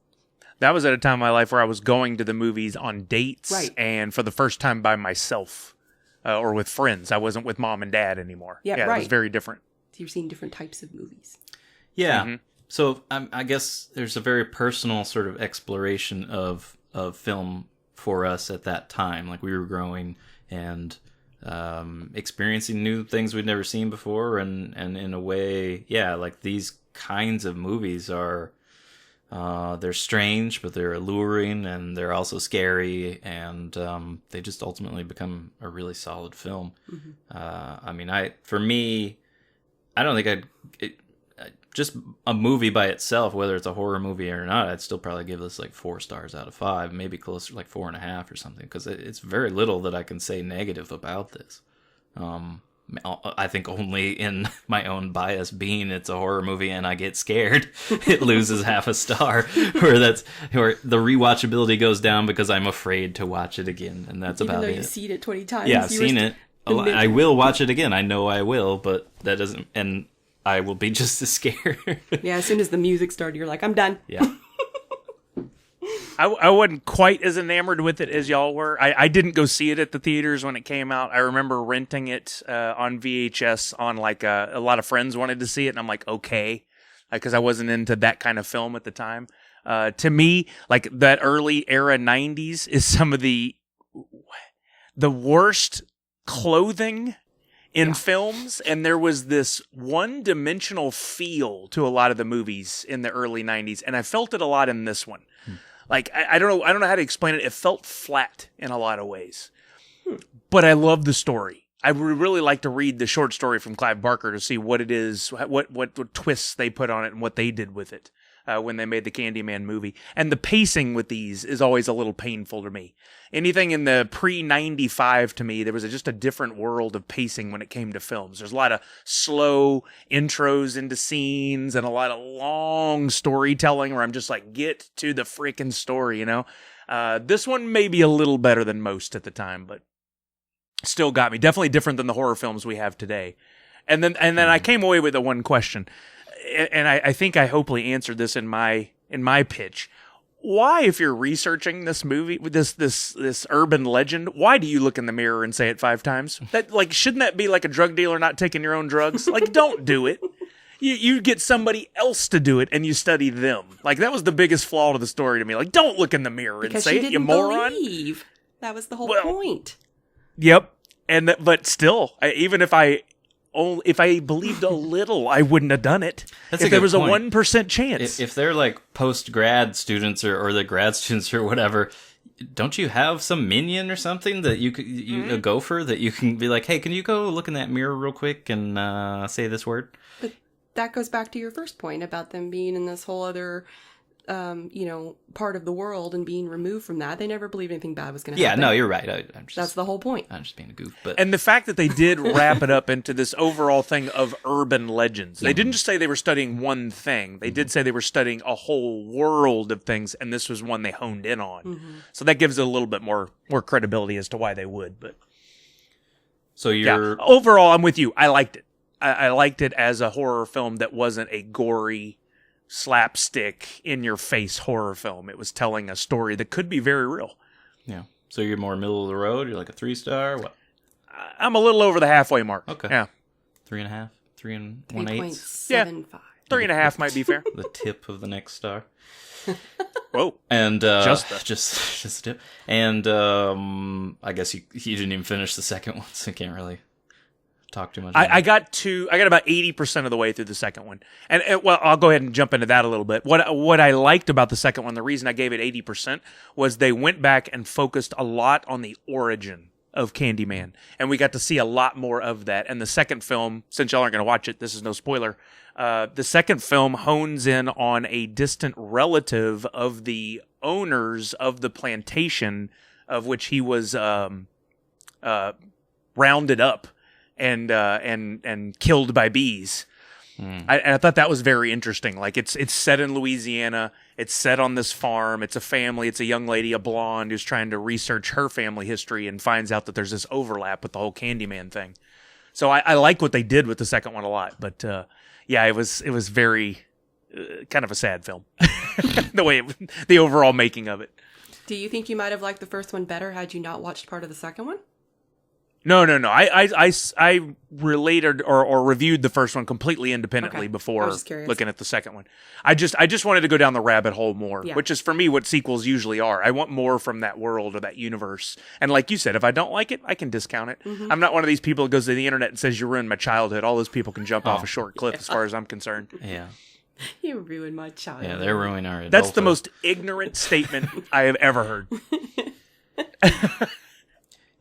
That was at a time in my life where I was going to the movies on dates and for the first time by myself or with friends. I wasn't with mom and dad anymore. Yeah, right. It was very different. So you're seeing different types of movies. Yeah. So I guess there's a very personal sort of exploration of film for us at that time. Like, we were growing and experiencing new things we'd never seen before. And in a way, like these kinds of movies are... they're strange, but they're alluring, and they're also scary, and they just ultimately become a really solid film. For me, I don't think just a movie by itself, whether it's a horror movie or not, I'd still probably give this like 4 stars out of 5, maybe closer to like 4.5 or something, because it's very little that I can say negative about this. I think only in my own bias, being it's a horror movie and I get scared, it loses half a star, where the rewatchability goes down because I'm afraid to watch it again, and that's about it. Even though you've seen it 20 times. Yeah, I've seen it. I will watch it again. I know I will, but that doesn't, and I will be just as scared. Yeah, as soon as the music started, you're like, I'm done. Yeah. I wasn't quite as enamored with it as y'all were. I didn't go see it at the theaters when it came out. I remember renting it on VHS on like a lot of friends wanted to see it, and I'm like, okay, because I wasn't into that kind of film at the time. To me, like that early era 90s is some of the worst clothing in films, and there was this one-dimensional feel to a lot of the movies in the early 90s, and I felt it a lot in this one. Like, I don't know how to explain it. It felt flat in a lot of ways. But I love the story. I would really like to read the short story from Clive Barker to see what it is, what twists they put on it and what they did with it when they made the Candyman movie. And the pacing with these is always a little painful to me. Anything in the pre-95 to me, there was just a different world of pacing when it came to films. There's a lot of slow intros into scenes and a lot of long storytelling where I'm just like, get to the freaking story, This one may be a little better than most at the time, but still got me. Definitely different than the horror films we have today. And then I came away with the one question, and I think I hopefully answered this in my pitch. Why, if you're researching this movie, this urban legend, why do you look in the mirror and say it 5 times? That, like, shouldn't that be like a drug dealer not taking your own drugs? Like, don't do it. You get somebody else to do it, and you study them. Like, that was the biggest flaw to the story to me. Like, don't look in the mirror and say it, you moron. Believe. That was the whole point. Yep. But still, even if I believed a little, I wouldn't have done it. If there was a 1% chance. If they're like post-grad students or the grad students or whatever, don't you have some minion or something that a gopher that you can be like, hey, can you go look in that mirror real quick and say this word? But that goes back to your first point about them being in this whole other part of the world and being removed from that. They never believed anything bad was going to Yeah, happen. no, you're right. I'm just, That's the whole point. I'm just being a goof. But And the fact that they did wrap it up into this overall thing of urban legends. They didn't just say they were studying one thing. They did say they were studying a whole world of things, and this was one they honed in on. So that gives it a little bit more credibility as to why they would. But so you're... overall, I'm with you. I liked it. I liked it as a horror film that wasn't a gory, slapstick, in-your-face horror film. It was telling a story that could be very real. Yeah. So you're more middle of the road? You're like a 3-star? What? I'm a little over the halfway mark. Okay. Yeah. 3.5? 3 1/8? 3.75. 3.5 might be fair. The tip of the next star. Whoa. And Just the- just a tip. And I guess you didn't even finish the second one, so you can't really talk too much. I got about 80% of the way through the second one. And well, I'll go ahead and jump into that a little bit. What I liked about the second one, the reason I gave it 80%, was they went back and focused a lot on the origin of Candyman. And we got to see a lot more of that. And the second film, since y'all aren't going to watch it, this is no spoiler, the second film hones in on a distant relative of the owners of the plantation of which he was rounded up and killed by bees. I thought that was very interesting. Like it's set in Louisiana. It's set on this farm. It's a family. It's a young lady, a blonde, who's trying to research her family history and finds out that there's this overlap with the whole Candyman thing. So I like what they did with the second one a lot. But yeah, it was very kind of a sad film. The overall making of it. Do you think you might have liked the first one better had you not watched part of the second one? No. I related or reviewed the first one completely independently Okay. I before was just curious. looking at the second one. I just wanted to go down the rabbit hole more, Yeah. which is for me what sequels usually are. I want more from that world or that universe. And like you said, if I don't like it, I can discount it. I'm not one of these people that goes to the internet and says you ruined my childhood. All those people can jump off a short cliff as far as I'm concerned. Yeah. You ruined my childhood. Yeah, they're ruining our That's the adulthood. most ignorant statement I have ever heard.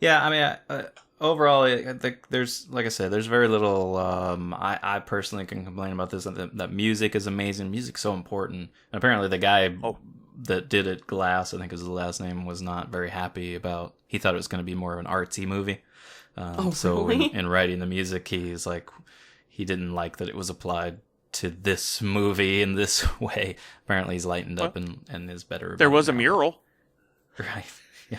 Yeah, I mean, overall, I think there's, like I said, there's very little. I personally can complain about this. That music is amazing. Music's so important. And apparently, the guy that did it, Glass, I think is his last name, was not very happy about. He thought it was going to be more of an artsy movie. So really? in writing the music, he's like, he didn't like that it was applied to this movie in this way. Apparently, he's lightened up and is better. There about was it a now. mural. Right. Yeah.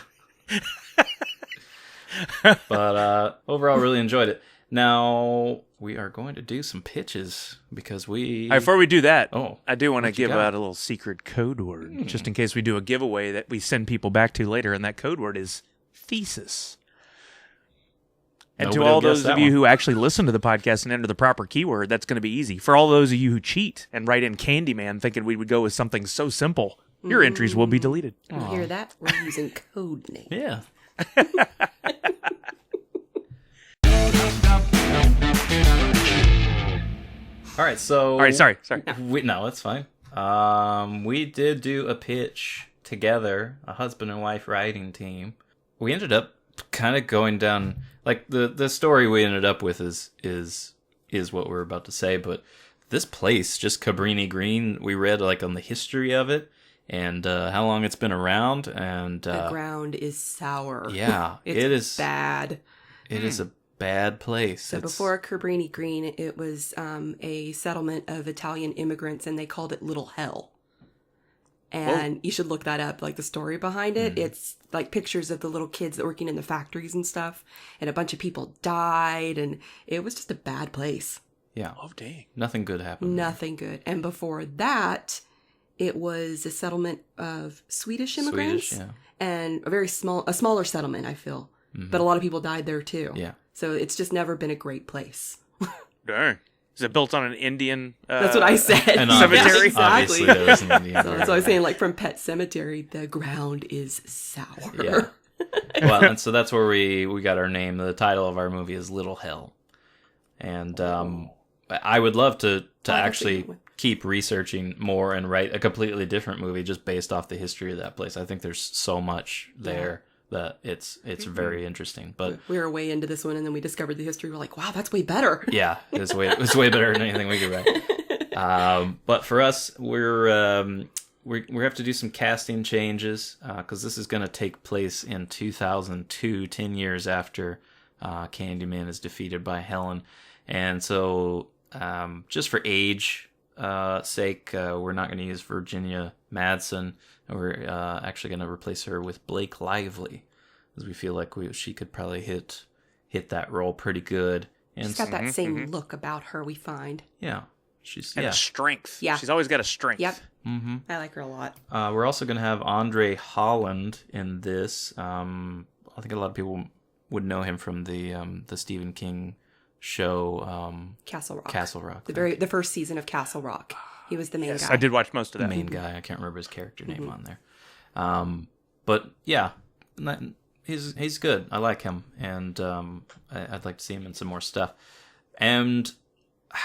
But overall, really enjoyed it. Now we are going to do some pitches because we. Before we do that, Oh, I do want to what you give got? out a little secret code word, just in case we do a giveaway that we send people back to later, and that code word is thesis. And Nobody to will all guess those that of you one. who actually listen to the podcast and enter the proper keyword, that's going to be easy. For all those of you who cheat and write in Candyman thinking we would go with something so simple, your entries will be deleted. You hear that? We're using code name. Yeah. All right, so All right, sorry. No, it's fine. We did do a pitch together, a husband and wife writing team. We ended up kind of going down like the story we ended up with is what we're about to say, but this place, just Cabrini Green, we read like on the history of it and how long it's been around, and The ground is sour. yeah, It's it is bad. It is a bad place. So It's- before Cabrini Green, it was a settlement of Italian immigrants, and they called it Little Hell. And you should look that up, like the story behind it. It's like pictures of the little kids that were working in the factories and stuff. And a bunch of people died, and it was just a bad place. yeah, Oh, dang. nothing good happened. Nothing good. And before that, it was a settlement of Swedish immigrants. Swedish, yeah. And a smaller settlement, I feel. But a lot of people died there too. Yeah. So it's just never been a great place. Dang. Is it built on an Indian That's what I said. And Cemetery? Obviously, there was an Indian. So that's what I was saying. Like from Pet Cemetery, the ground is sour. Yeah. Well, and so that's where we got our name. The title of our movie is Little Hell, and I would love to that's a actually good one. keep researching more and write a completely different movie just based off the history of that place. I think there's so much there that it's very interesting. But We were way into this one, and then we discovered the history. We're like, wow, that's way better. yeah, it's way better than anything we could write. But for us, we have to do some casting changes because this is going to take place in 2002, 10 years after Candyman is defeated by Helen. And so just for age sake, we're not going to use Virginia Madsen. We're actually going to replace her with Blake Lively, because we feel like she could probably hit that role pretty good. And She's got that same look about her, we find. Yeah. She's a strength. Yeah. She's always got a strength. Yep. Mm-hmm. I like her a lot. We're also going to have Andre Holland in this. I think a lot of people would know him from the Stephen King show Castle Rock. Castle Rock. The first season of Castle Rock. He was the main guy. I did watch most of that. The main guy. I can't remember his character name on there. But yeah, he's good. I like him, and I'd like to see him in some more stuff. And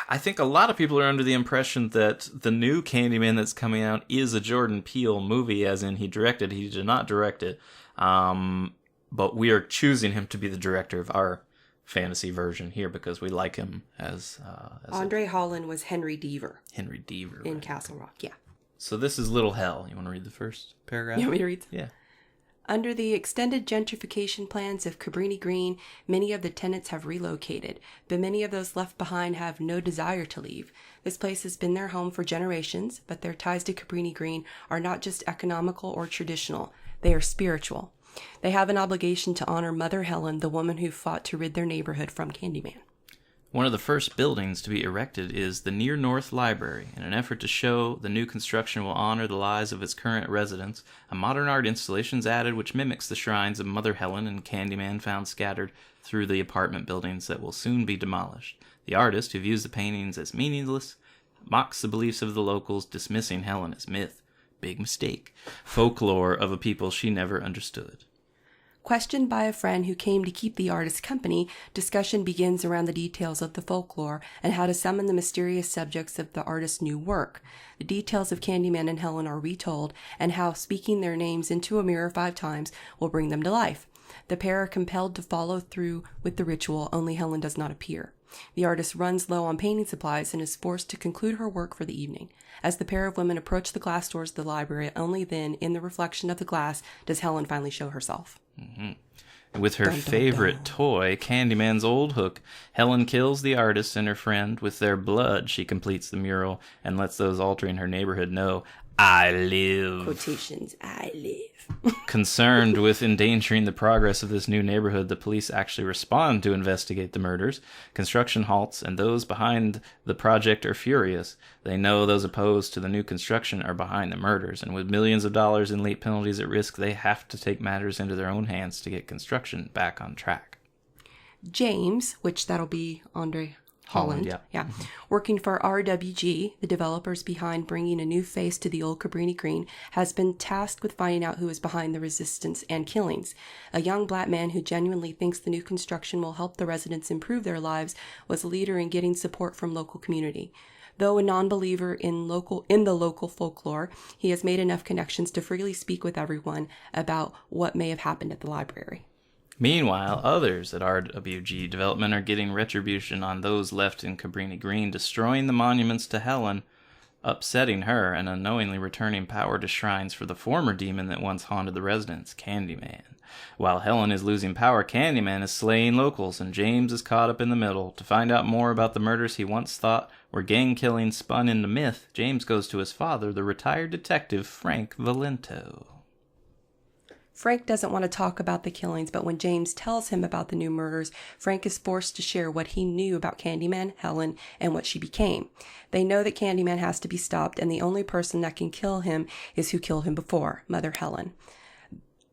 I think a lot of people are under the impression that the new Candyman that's coming out is a Jordan Peele movie, as in he directed. He did not direct it, but we are choosing him to be the director of our fantasy version here because we like him as Andre Holland was Henry Deaver. Henry Deaver in Castle Rock. Yeah. So this is Little Hell. You want to read the first paragraph? You want me to read? Yeah. Under the extended gentrification plans of Cabrini Green, many of the tenants have relocated, but many of those left behind have no desire to leave. This place has been their home for generations, but their ties to Cabrini Green are not just economical or traditional. They are spiritual. They have an obligation to honor Mother Helen, the woman who fought to rid their neighborhood from Candyman. One of the first buildings to be erected is the Near North Library. In an effort to show the new construction will honor the lives of its current residents, a modern art installation is added which mimics the shrines of Mother Helen and Candyman found scattered through the apartment buildings that will soon be demolished. The artist, who views the paintings as meaningless, mocks the beliefs of the locals, dismissing Helen as myth. Big mistake. Folklore of a people she never understood. Questioned by a friend who came to keep the artist company, discussion begins around the details of the folklore and how to summon the mysterious subjects of the artist's new work. The details of Candyman and Helen are retold, and how speaking their names into a mirror 5 times will bring them to life. The pair are compelled to follow through with the ritual, only Helen does not appear. The artist runs low on painting supplies and is forced to conclude her work for the evening. As the pair of women approach the glass doors of the library, only then, in the reflection of the glass, does Helen finally show herself. Mm-hmm. With her favorite toy, Candyman's old hook, Helen kills the artist and her friend. With their blood, she completes the mural and lets those altering her neighborhood know, I live. Quotations, I live. Concerned with endangering the progress of this new neighborhood, the police actually respond to investigate the murders. Construction halts, and those behind the project are furious. They know those opposed to the new construction are behind the murders, and with millions of dollars in late penalties at risk, they have to take matters into their own hands to get construction back on track. James, which that'll be Andre Holland, yeah. Working for RWG, the developers behind bringing a new face to the old Cabrini Green, has been tasked with finding out who is behind the resistance and killings. A young black man who genuinely thinks the new construction will help the residents improve their lives was a leader in getting support from local community. Though a non-believer in the local folklore, he has made enough connections to freely speak with everyone about what may have happened at the library. Meanwhile, others at RWG Development are getting retribution on those left in Cabrini Green, destroying the monuments to Helen, upsetting her, and unknowingly returning power to shrines for the former demon that once haunted the residents, Candyman. While Helen is losing power, Candyman is slaying locals, and James is caught up in the middle. To find out more about the murders he once thought were gang killings spun into myth, James goes to his father, the retired detective Frank Valento. Frank doesn't want to talk about the killings, but when James tells him about the new murders, Frank is forced to share what he knew about Candyman, Helen, and what she became. They know that Candyman has to be stopped, and the only person that can kill him is who killed him before, Mother Helen.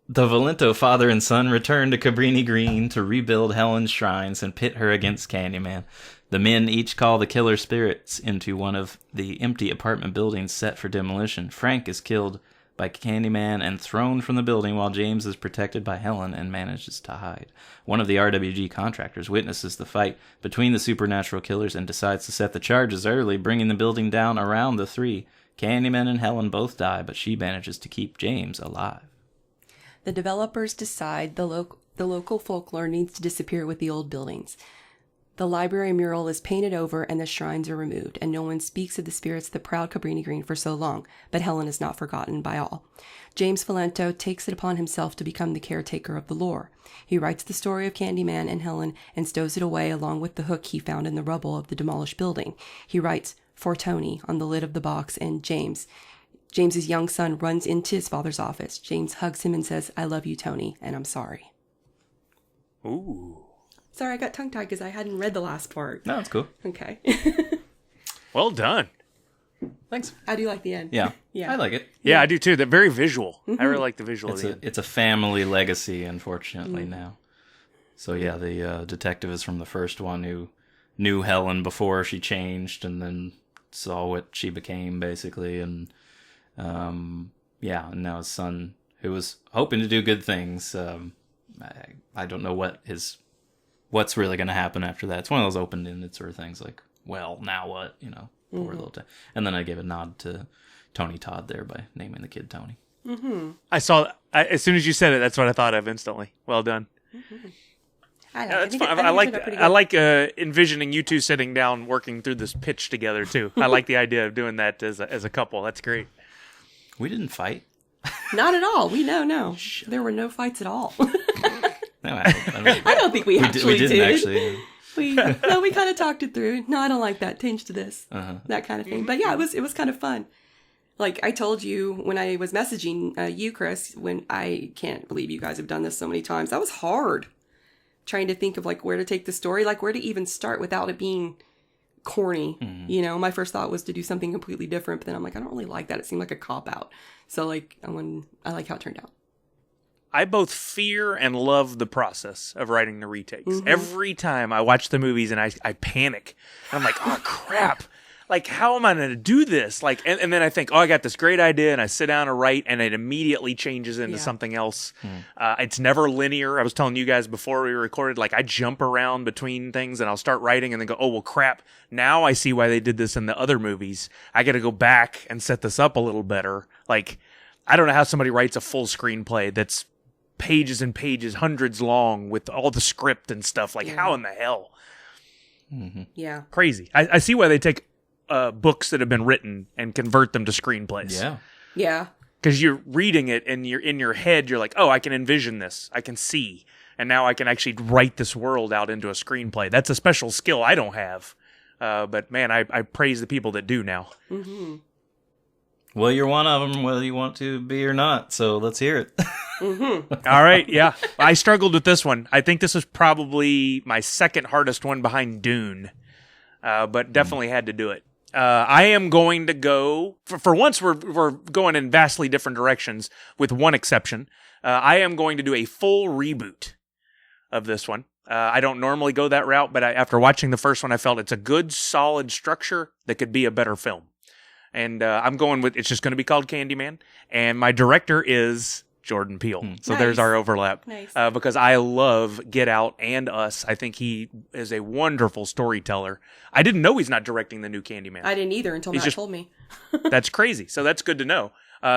The Valento father and son return to Cabrini Green to rebuild Helen's shrines and pit her against Candyman. The men each call the killer spirits into one of the empty apartment buildings set for demolition. Frank is killed by Candyman and thrown from the building while James is protected by Helen and manages to hide. One of the RWG contractors witnesses the fight between the supernatural killers and decides to set the charges early, bringing the building down around the 3. Candyman and Helen both die, but she manages to keep James alive. The developers decide the local folklore needs to disappear with the old buildings. The library mural is painted over and the shrines are removed, and no one speaks of the spirits of the proud Cabrini Green for so long, but Helen is not forgotten by all. James Falento takes it upon himself to become the caretaker of the lore. He writes the story of Candyman and Helen and stows it away along with the hook he found in the rubble of the demolished building. He writes, "For Tony" on the lid of the box, and James's young son runs into his father's office. James hugs him and says, "I love you, Tony, and I'm sorry." Ooh. Sorry, I got tongue-tied because I hadn't read the last part. No, it's cool. Okay. Well done. Thanks. I do like the end. Yeah. Yeah. I like it. Yeah, I do too. They're very visual. I really like the visual of the end. It's a family legacy, unfortunately, now. So yeah, the detective is from the first one who knew Helen before she changed and then saw what she became, basically. And and now his son, who was hoping to do good things, I don't know what's really going to happen after that. It's one of those open-ended sort of things, like, well, now what? Poor little and then I gave a nod to Tony Todd there by naming the kid Tony. Mm-hmm. I saw, as soon as you said it, that's what I thought of instantly. Well done. Mm-hmm. That's fun. I like envisioning you two sitting down working through this pitch together too. I like the idea of doing that as a couple. That's great. We didn't fight. Not at all. No. There were no fights at all. No, I don't think we actually didn't did. actually. We kind of talked it through. No, I don't like that. Change to this. That kind of thing. But yeah, it was kind of fun. Like I told you when I was messaging you, Chris, when I can't believe you guys have done this so many times. That was hard. Trying to think of like where to take the story, like where to even start without it being corny. My first thought was to do something completely different, but then I'm like, I don't really like that. It seemed like a cop out. So like I like how it turned out. I both fear and love the process of writing the retakes. Every time I watch the movies and I panic. I'm like, oh crap. Like, how am I going to do this? Like, and then I think, oh, I got this great idea, and I sit down and write, and it immediately changes into something else. It's never linear. I was telling you guys before we recorded, like, I jump around between things, and I'll start writing, and then go, oh, well, crap. Now I see why they did this in the other movies. I got to go back and set this up a little better. Like, I don't know how somebody writes a full screenplay that's pages and pages, hundreds long, with all the script and stuff. Like, how in the hell? Yeah. Crazy. I see why they take books that have been written and convert them to screenplays. Yeah. Because you're reading it and you're in your head, you're like, oh, I can envision this. I can see. And now I can actually write this world out into a screenplay. That's a special skill I don't have. But man, I praise the people that do now. Well, you're one of them, whether you want to be or not. So let's hear it. All right. Yeah. I struggled with this one. I think this was probably my second hardest one behind Dune. But definitely had to do it. I am going to go, for once we're going in vastly different directions, with one exception. I am going to do a full reboot of this one. I don't normally go that route, but after watching the first one, I felt it's a good, solid structure that could be a better film. And I'm going with, it's just going to be called Candyman. And my director is Jordan Peele. So there's our overlap. Nice. Because I love Get Out and Us. I think he is a wonderful storyteller. I didn't know he's not directing the new Candyman. I didn't either until Matt told me. That's crazy. So that's good to know.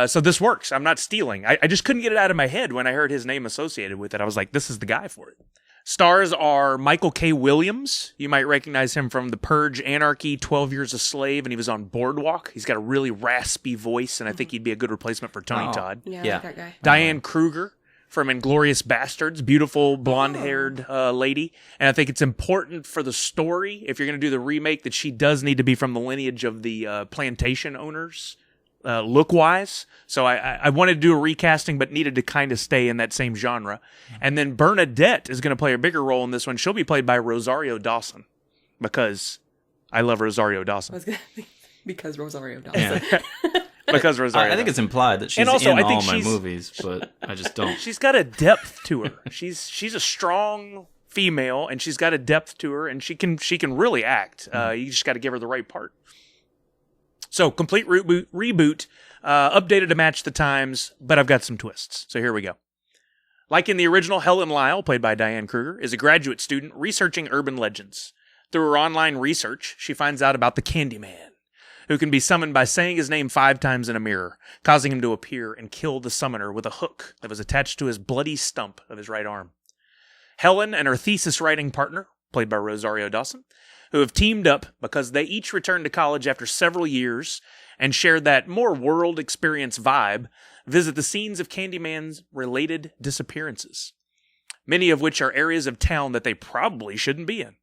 So this works. I'm not stealing. I just couldn't get it out of my head when I heard his name associated with it. I was like, this is the guy for it. Stars are Michael K. Williams. You might recognize him from The Purge, Anarchy, 12 Years a Slave, and he was on Boardwalk. He's got a really raspy voice, and I think he'd be a good replacement for Tony Todd. Yeah, I like that guy. Diane Kruger from Inglourious Bastards, beautiful blonde-haired lady. And I think it's important for the story, if you're going to do the remake, that she does need to be from the lineage of the plantation owners. Look-wise. So I wanted to do a recasting, but needed to kind of stay in that same genre. And then Bernadette is going to play a bigger role in this one. She'll be played by Rosario Dawson, because I love Rosario Dawson. I was gonna think, because Rosario Dawson. Because Rosario I think it's implied that she's also, in I think all my movies, but I just don't. She's got a depth to her. She's a strong female, and she's got a depth to her, and she can really act. You just got to give her the right part. So, complete reboot, updated to match the times, but I've got some twists. So here we go. Like in the original, Helen Lyle, played by Diane Kruger, is a graduate student researching urban legends. Through her online research, she finds out about the Candyman, who can be summoned by saying his name 5 times in a mirror, causing him to appear and kill the summoner with a hook that was attached to his bloody stump of his right arm. Helen and her thesis writing partner played by Rosario Dawson, who have teamed up because they each returned to college after several years and shared that more world experience vibe, visit the scenes of Candyman's related disappearances, many of which are areas of town that they probably shouldn't be in.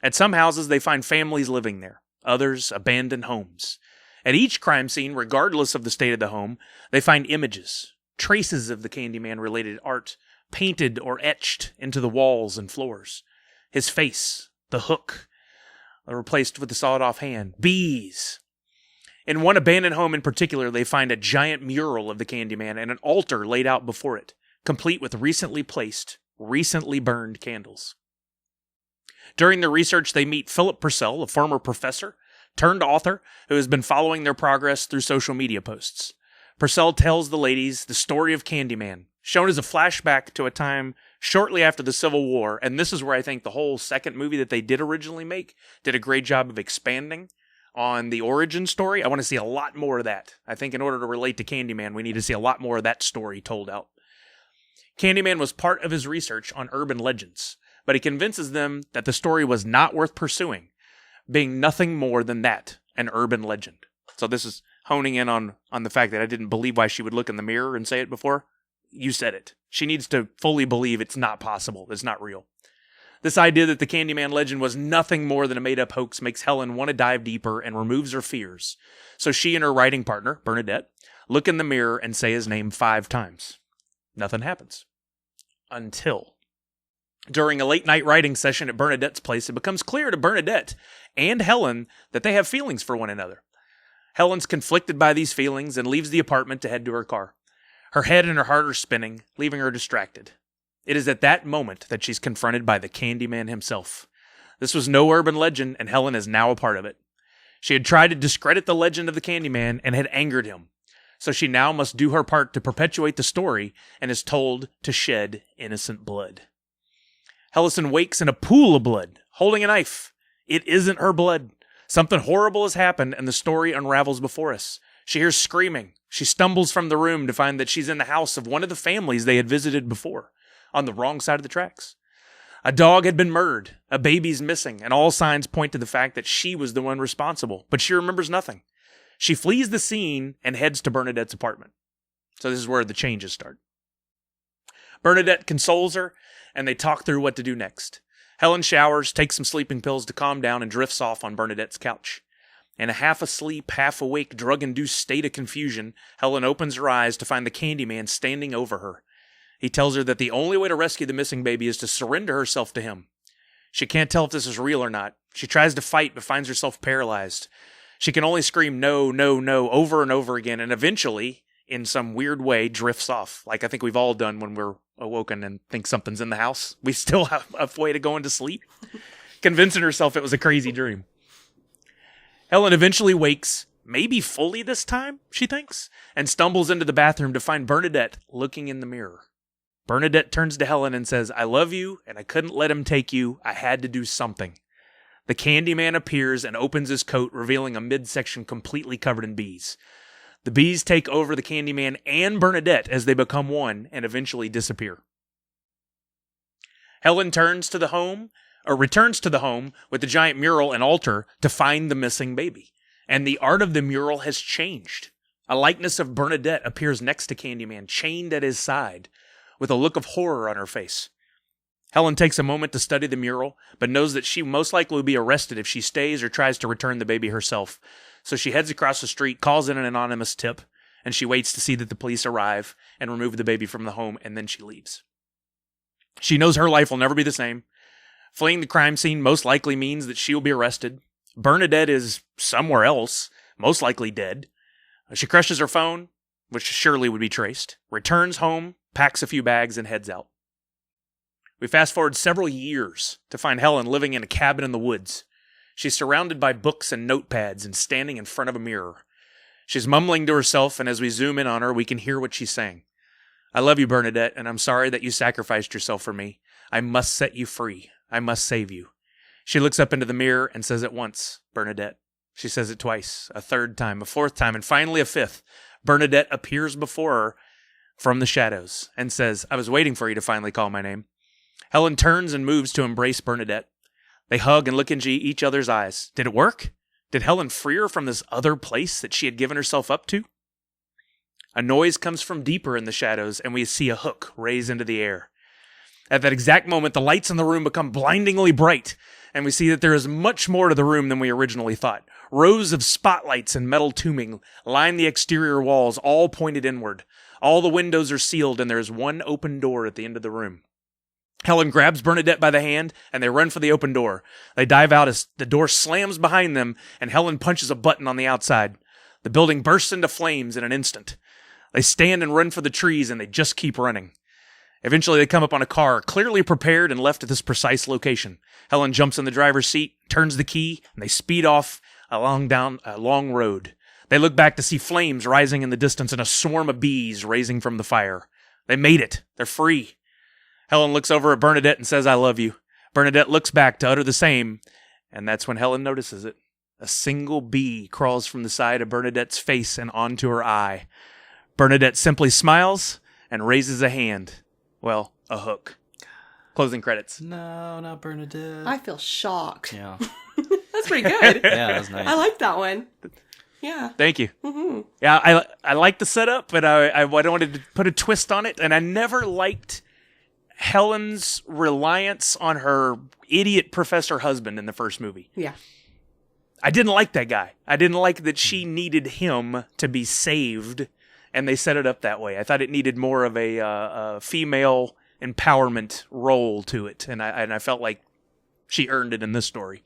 At some houses, they find families living there, others abandoned homes. At each crime scene, regardless of the state of the home, they find images, traces of the Candyman-related art, painted or etched into the walls and floors. His face, the hook, replaced with the sawed-off hand, bees. In one abandoned home in particular, they find a giant mural of the Candyman and an altar laid out before it, complete with recently placed, recently burned candles. During their research, they meet Philip Purcell, a former professor turned author who has been following their progress through social media posts. Purcell tells the ladies the story of Candyman, shown as a flashback to a time shortly after the Civil War, and this is where I think the whole second movie that they did originally make did a great job of expanding on the origin story. I want to see a lot more of that. I think in order to relate to Candyman, we need to see a lot more of that story told out. Candyman was part of his research on urban legends, but he convinces them that the story was not worth pursuing, being nothing more than that, an urban legend. So this is honing in on the fact that I didn't believe why she would look in the mirror and say it before. You said it. She needs to fully believe it's not possible. It's not real. This idea that the Candyman legend was nothing more than a made-up hoax makes Helen want to dive deeper and removes her fears. So she and her writing partner, Bernadette, look in the mirror and say his name 5 times. Nothing happens. Until, during a late-night writing session at Bernadette's place, it becomes clear to Bernadette and Helen that they have feelings for one another. Helen's conflicted by these feelings and leaves the apartment to head to her car. Her head and her heart are spinning, leaving her distracted. It is at that moment that she's confronted by the Candyman himself. This was no urban legend, and Helen is now a part of it. She had tried to discredit the legend of the Candyman and had angered him. So she now must do her part to perpetuate the story and is told to shed innocent blood. Hellison wakes in a pool of blood, holding a knife. It isn't her blood. Something horrible has happened, and the story unravels before us. She hears screaming. She stumbles from the room to find that she's in the house of one of the families they had visited before, on the wrong side of the tracks. A dog had been murdered, a baby's missing, and all signs point to the fact that she was the one responsible, but she remembers nothing. She flees the scene and heads to Bernadette's apartment. So this is where the changes start. Bernadette consoles her, and they talk through what to do next. Helen showers, takes some sleeping pills to calm down, and drifts off on Bernadette's couch. In a half-asleep, half-awake, drug-induced state of confusion, Helen opens her eyes to find the Candyman standing over her. He tells her that the only way to rescue the missing baby is to surrender herself to him. She can't tell if this is real or not. She tries to fight, but finds herself paralyzed. She can only scream no, no, no, over and over again, and eventually, in some weird way, drifts off, like I think we've all done when we're awoken and think something's in the house. We still have a way to go into sleep, convincing herself it was a crazy dream. Helen eventually wakes, maybe fully this time, she thinks, and stumbles into the bathroom to find Bernadette looking in the mirror. Bernadette turns to Helen and says, "I love you, and I couldn't let him take you. I had to do something." The Candyman appears and opens his coat, revealing a midsection completely covered in bees. The bees take over the Candyman and Bernadette as they become one and eventually disappear. Helen returns to the home with the giant mural and altar to find the missing baby. And the art of the mural has changed. A likeness of Bernadette appears next to Candyman, chained at his side, with a look of horror on her face. Helen takes a moment to study the mural, but knows that she most likely will be arrested if she stays or tries to return the baby herself. So she heads across the street, calls in an anonymous tip, and she waits to see that the police arrive and remove the baby from the home, and then she leaves. She knows her life will never be the same. Fleeing the crime scene most likely means that she will be arrested. Bernadette is somewhere else, most likely dead. She crushes her phone, which surely would be traced, returns home, packs a few bags, and heads out. We fast forward several years to find Helen living in a cabin in the woods. She's surrounded by books and notepads and standing in front of a mirror. She's mumbling to herself, and as we zoom in on her, we can hear what she's saying. "I love you, Bernadette, and I'm sorry that you sacrificed yourself for me. I must set you free. I must save you." She looks up into the mirror and says it once, "Bernadette." She says it twice, a third time, a fourth time, and finally a fifth. Bernadette appears before her from the shadows and says, "I was waiting for you to finally call my name." Helen turns and moves to embrace Bernadette, They hug and look into each other's eyes. Did it work? Did Helen free her from this other place that she had given herself up to? A noise comes from deeper in the shadows, and we see a hook raise into the air. At that exact moment, the lights in the room become blindingly bright, and we see that there is much more to the room than we originally thought. Rows of spotlights and metal tubing line the exterior walls, all pointed inward. All the windows are sealed, and there is one open door at the end of the room. Helen grabs Bernadette by the hand, and they run for the open door. They dive out as the door slams behind them, and Helen punches a button on the outside. The building bursts into flames in an instant. They stand and run for the trees, and they just keep running. Eventually, they come up on a car, clearly prepared and left at this precise location. Helen jumps in the driver's seat, turns the key, and they speed off down a long road. They look back to see flames rising in the distance and a swarm of bees raising from the fire. They made it. They're free. Helen looks over at Bernadette and says, "I love you." Bernadette looks back to utter the same, and that's when Helen notices it. A single bee crawls from the side of Bernadette's face and onto her eye. Bernadette simply smiles and raises a hand. Well, a hook. Closing credits. No, not Bernadette. I feel shocked. Yeah. That's pretty good. Yeah, that was nice. I like that one. Yeah. Thank you. Mm-hmm. Yeah, I like the setup, but I wanted to put a twist on it, and I never liked Helen's reliance on her idiot professor husband in the first movie. Yeah. I didn't like that guy. I didn't like that she needed him to be saved, and they set it up that way. I thought it needed more of a female empowerment role to it, and I felt like she earned it in this story.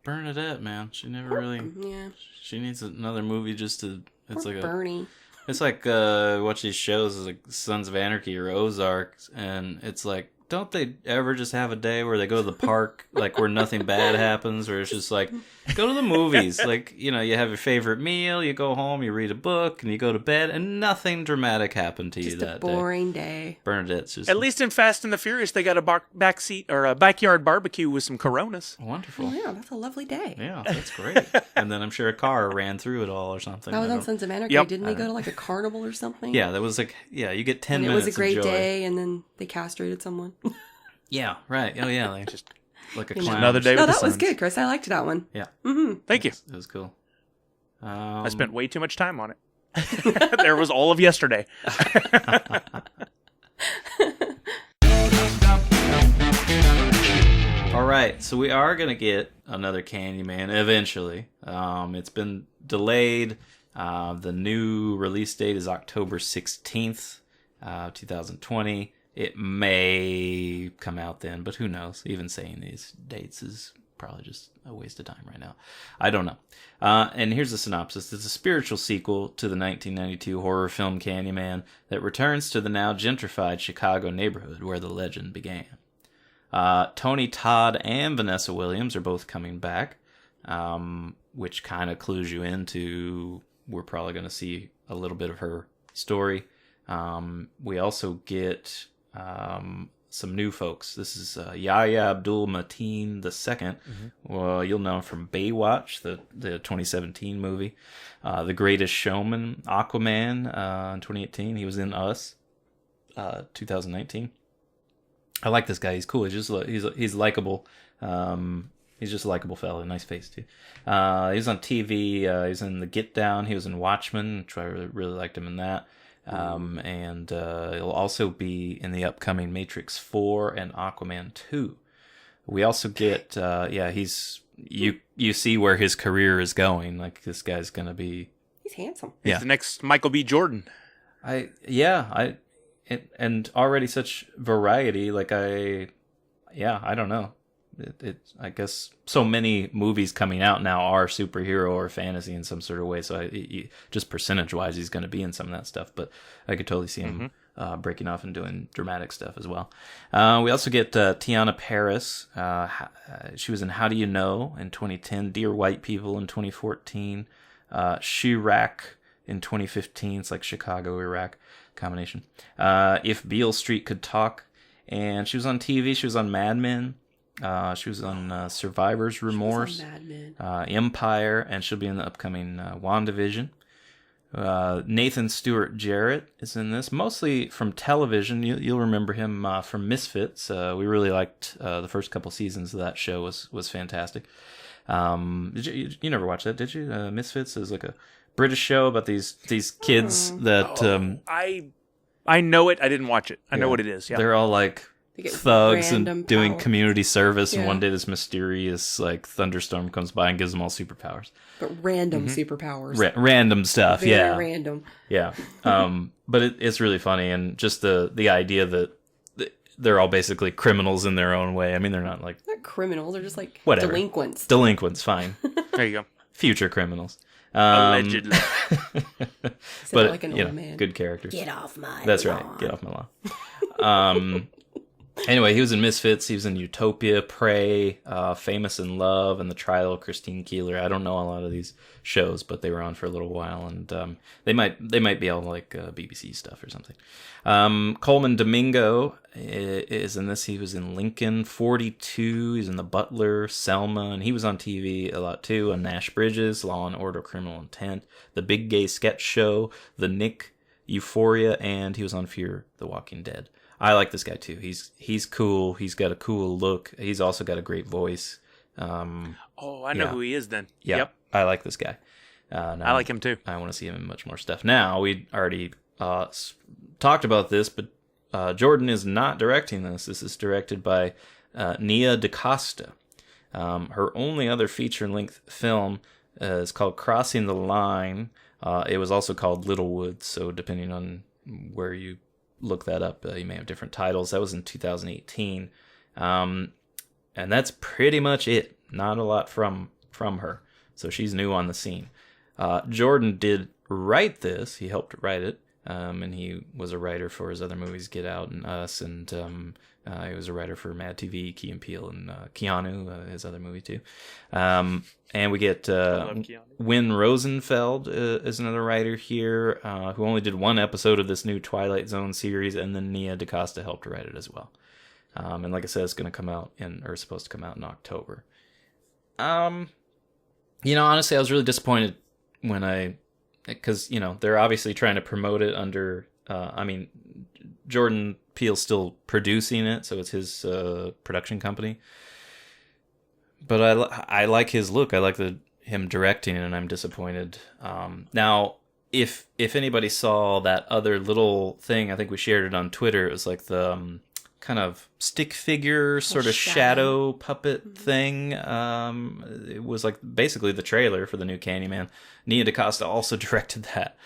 Bernadette, man, she never really. Yeah. She needs another movie just to. It's Poor like Bernie. It's like watch these shows like Sons of Anarchy or Ozark, and it's like, don't they ever just have a day where they go to the park, like where nothing bad happens, where it's just like, go to the movies, like, you know, you have your favorite meal, you go home, you read a book, and you go to bed, and nothing dramatic happened to you that day. Just a boring day. Bernadette's just... At least in Fast and the Furious, they got a backseat or a backyard barbecue with some Coronas. Wonderful. Oh, yeah, that's a lovely day. Yeah, that's great. And then I'm sure a car ran through it all or something. That was on Sons of Anarchy. Yep. Didn't they go to like a carnival or something? Yeah, that was like, yeah, you get 10 and minutes it was a great of joy. day, and then they castrated someone. Yeah, right. Oh, yeah, like just like a clown. Another day No, with the that was Suns. good, Chris. I liked that one. Yeah. Mm-hmm. Thank you. It was cool. I spent way too much time on it. There was all of yesterday. All right, so we are going to get another Candyman eventually. It's been delayed. The new release date is October 16th, 2020. It may come out then, but who knows? Even saying these dates is probably just a waste of time right now. I don't know. And here's the synopsis. It's a spiritual sequel to the 1992 horror film Candyman that returns to the now gentrified Chicago neighborhood where the legend began. Tony Todd and Vanessa Williams are both coming back, which kind of clues you into we're probably going to see a little bit of her story. We also get some new folks. This is Yahya Abdul-Mateen II. Mm-hmm. Well, you'll know him from Baywatch, the 2017 movie. The Greatest Showman, Aquaman in 2018. He was in Us, 2019. I like this guy. He's cool. He's likable. He's just a likable fella. Nice face too. He was on TV. He's in The Get Down. He was in Watchmen, which I really liked him in that. And he'll also be in the upcoming Matrix 4 and Aquaman 2. We also get, he's you see where his career is going. Like, this guy's gonna be. He's handsome. He's the next Michael B. Jordan. And already such variety. Like I don't know. I guess so many movies coming out now are superhero or fantasy in some sort of way. So just percentage-wise, he's going to be in some of that stuff. But I could totally see him breaking off and doing dramatic stuff as well. We also get Tiana Paris. She was in How Do You Know in 2010, Dear White People in 2014, Chirac in 2015. It's like Chicago, Iraq combination. If Beale Street Could Talk. And she was on TV. She was on Mad Men. She was on Survivor's Remorse, Empire, and she'll be in the upcoming WandaVision. Nathan Stewart Jarrett is in this, mostly from television. You'll remember him from Misfits. We really liked the first couple seasons of that show. Was fantastic. You never watched that, did you? Misfits is like a British show about these kids that I know it. I didn't watch it. I know what it is. Yeah, they're all like thugs and doing power. community service, and Yeah. one day this mysterious like thunderstorm comes by and gives them all superpowers. But random superpowers. Random stuff, Very yeah. random. Yeah. But it's really funny, and just the idea that they're all basically criminals in their own way. I mean, they're not like They're not criminals. They're just like Whatever. delinquents. delinquents, fine. there you go. Future criminals. Allegedly. But like an you old know, man. good characters. Get off my That's lawn. right. Get off my lawn. Anyway, he was in Misfits. He was in Utopia, Prey, Famous in Love, and The Trial of Christine Keeler. I don't know a lot of these shows, but they were on for a little while, and they might be all like BBC stuff or something. Coleman Domingo is in this. He was in Lincoln, 42. He's in The Butler, Selma, and he was on TV a lot too. On Nash Bridges, Law and Order: Criminal Intent, The Big Gay Sketch Show, The Nick, Euphoria, and he was on Fear the Walking Dead. I like this guy too. He's cool. He's got a cool look. He's also got a great voice. I know who he is then. Yeah, Yep. I like this guy. I like him too. I want to see him in much more stuff. Now, we already talked about this, but Jordan is not directing this. This is directed by Nia DaCosta. Her only other feature-length film is called Crossing the Line. It was also called Littlewood, so depending on where you look that up, you may have different titles. That was in 2018. And that's pretty much it. Not a lot from her. So she's new on the scene. Jordan did write this. He helped write it. And he was a writer for his other movies, Get Out and Us. And he was a writer for Mad TV, Key and Peele, and Keanu, his other movie too. And we get Wynn Rosenfeld is another writer here, who only did one episode of this new Twilight Zone series, and then Nia DaCosta helped write it as well. And like I said, it's going to come out supposed to come out in October. Honestly, I was really disappointed because they're obviously trying to promote it under. Jordan Peele's still producing it, so it's his production company. But I like his look. I like him directing it, and I'm disappointed. Now, if anybody saw that other little thing, I think we shared it on Twitter. It was like the kind of stick figure, sort of shadow puppet thing. It was like basically the trailer for the new Candyman. Nia DaCosta also directed that.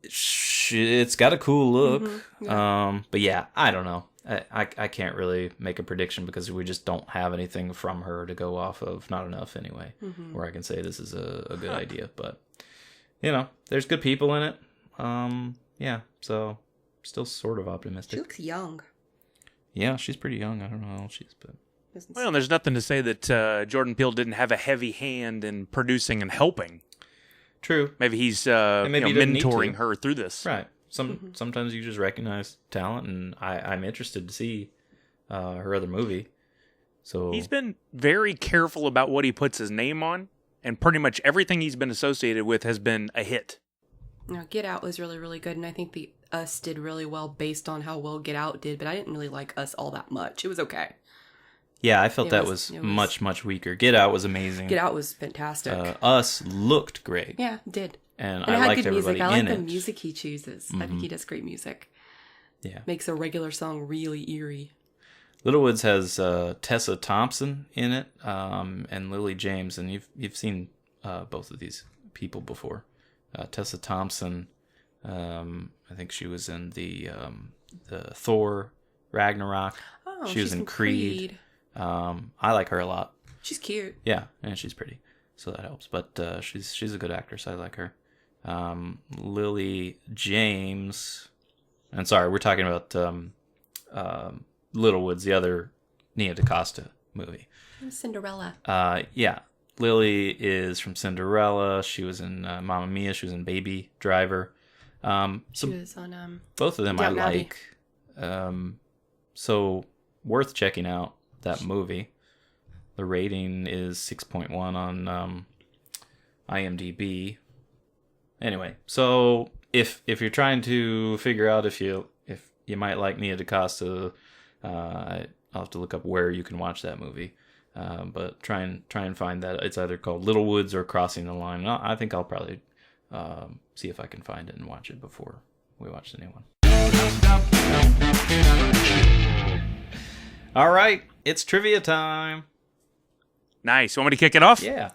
It's got a cool look. Mm-hmm. Yeah. But yeah, I don't know. I can't really make a prediction because we just don't have anything from her to go off of. Not enough anyway, where I can say this is a good idea. But there's good people in it. So still sort of optimistic. She looks young. Yeah, she's pretty young. I don't know how old she is, but Well, there's nothing to say that Jordan Peele didn't have a heavy hand in producing and helping. True. Maybe he's maybe he didn't need mentoring to. her through this. Right. Sometimes you just recognize talent, and I'm interested to see her other movie. So He's been very careful about what he puts his name on, and pretty much everything he's been associated with has been a hit. Get Out was really, really good, and I think the Us did really well based on how well Get Out did, but I didn't really like Us all that much. It was okay. Yeah, I felt that was much, much weaker. Get Out was amazing. Get Out was fantastic. Us looked great. Yeah, it did. And it I had liked good music. everybody I in like it. the music he chooses. I think he does great music. Yeah. Makes a regular song really eerie. Littlewoods has Tessa Thompson in it, and Lily James, and you've seen both of these people before. Tessa Thompson, I think she was in the Thor Ragnarok. Oh, she was in Creed. I like her a lot. She's cute. Yeah, and she's pretty, so that helps. But she's a good actress. I like her. Lily James, and sorry, we're talking about Littlewoods, the other Nia DaCosta movie. Cinderella. Yeah, Lily is from Cinderella. She was in Mamma Mia. She was in Baby Driver. She was on both of them Downton I Abbey. like. So worth checking out that movie. The rating is 6.1 on IMDb. Anyway, so if you're trying to figure out if you might like Nia DaCosta, I'll have to look up where you can watch that movie. But try and find that. It's either called Little Woods or Crossing the Line. I think I'll probably see if I can find it and watch it before we watch the new one. All right, it's trivia time. Nice. Want me to kick it off? Yeah.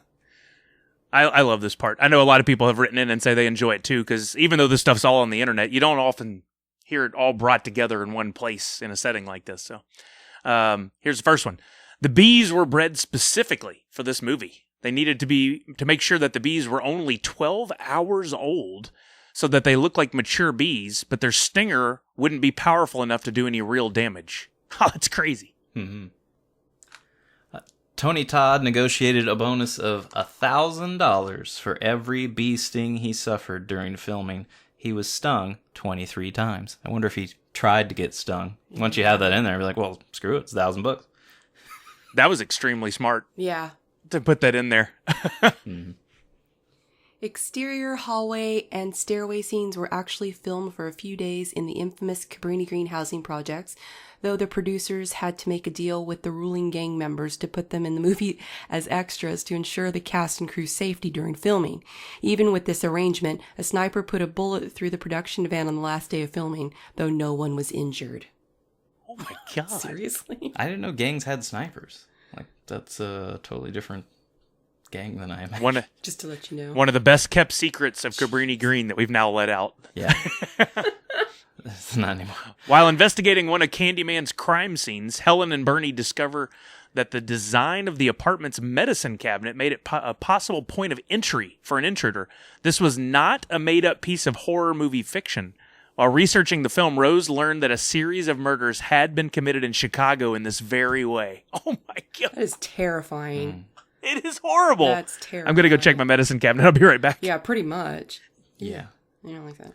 I love this part. I know a lot of people have written in and say they enjoy it too, because even though this stuff's all on the internet, you don't often hear it all brought together in one place in a setting like this. So here's the first one. The bees were bred specifically for this movie. They needed to make sure that the bees were only 12 hours old so that they looked like mature bees, but their stinger wouldn't be powerful enough to do any real damage. Oh, that's crazy. Mm-hmm. Tony Todd negotiated a bonus of $1,000 for every bee sting he suffered during filming. He was stung 23 times. I wonder if he tried to get stung. Once you have that in there, you're like, well, screw it, it's $1,000. That was extremely smart. Yeah. To put that in there. Mm-hmm. Exterior hallway and stairway scenes were actually filmed for a few days in the infamous Cabrini Green housing projects, though the producers had to make a deal with the ruling gang members to put them in the movie as extras to ensure the cast and crew's safety during filming. Even with this arrangement, a sniper put a bullet through the production van on the last day of filming, though no one was injured. Oh my God. Seriously? I didn't know gangs had snipers. Like, that's a totally different gang than I imagined. Just to let you know. One of the best kept secrets of Cabrini Green that we've now let out. Yeah. It's not anymore. While investigating one of Candyman's crime scenes, Helen and Bernie discover that the design of the apartment's medicine cabinet made it a possible point of entry for an intruder. This was not a made-up piece of horror movie fiction. While researching the film, Rose learned that a series of murders had been committed in Chicago in this very way. Oh my God. That is terrifying. It is horrible. That's terrible. I'm going to go check my medicine cabinet. I'll be right back. Yeah, pretty much. Yeah. I don't like that.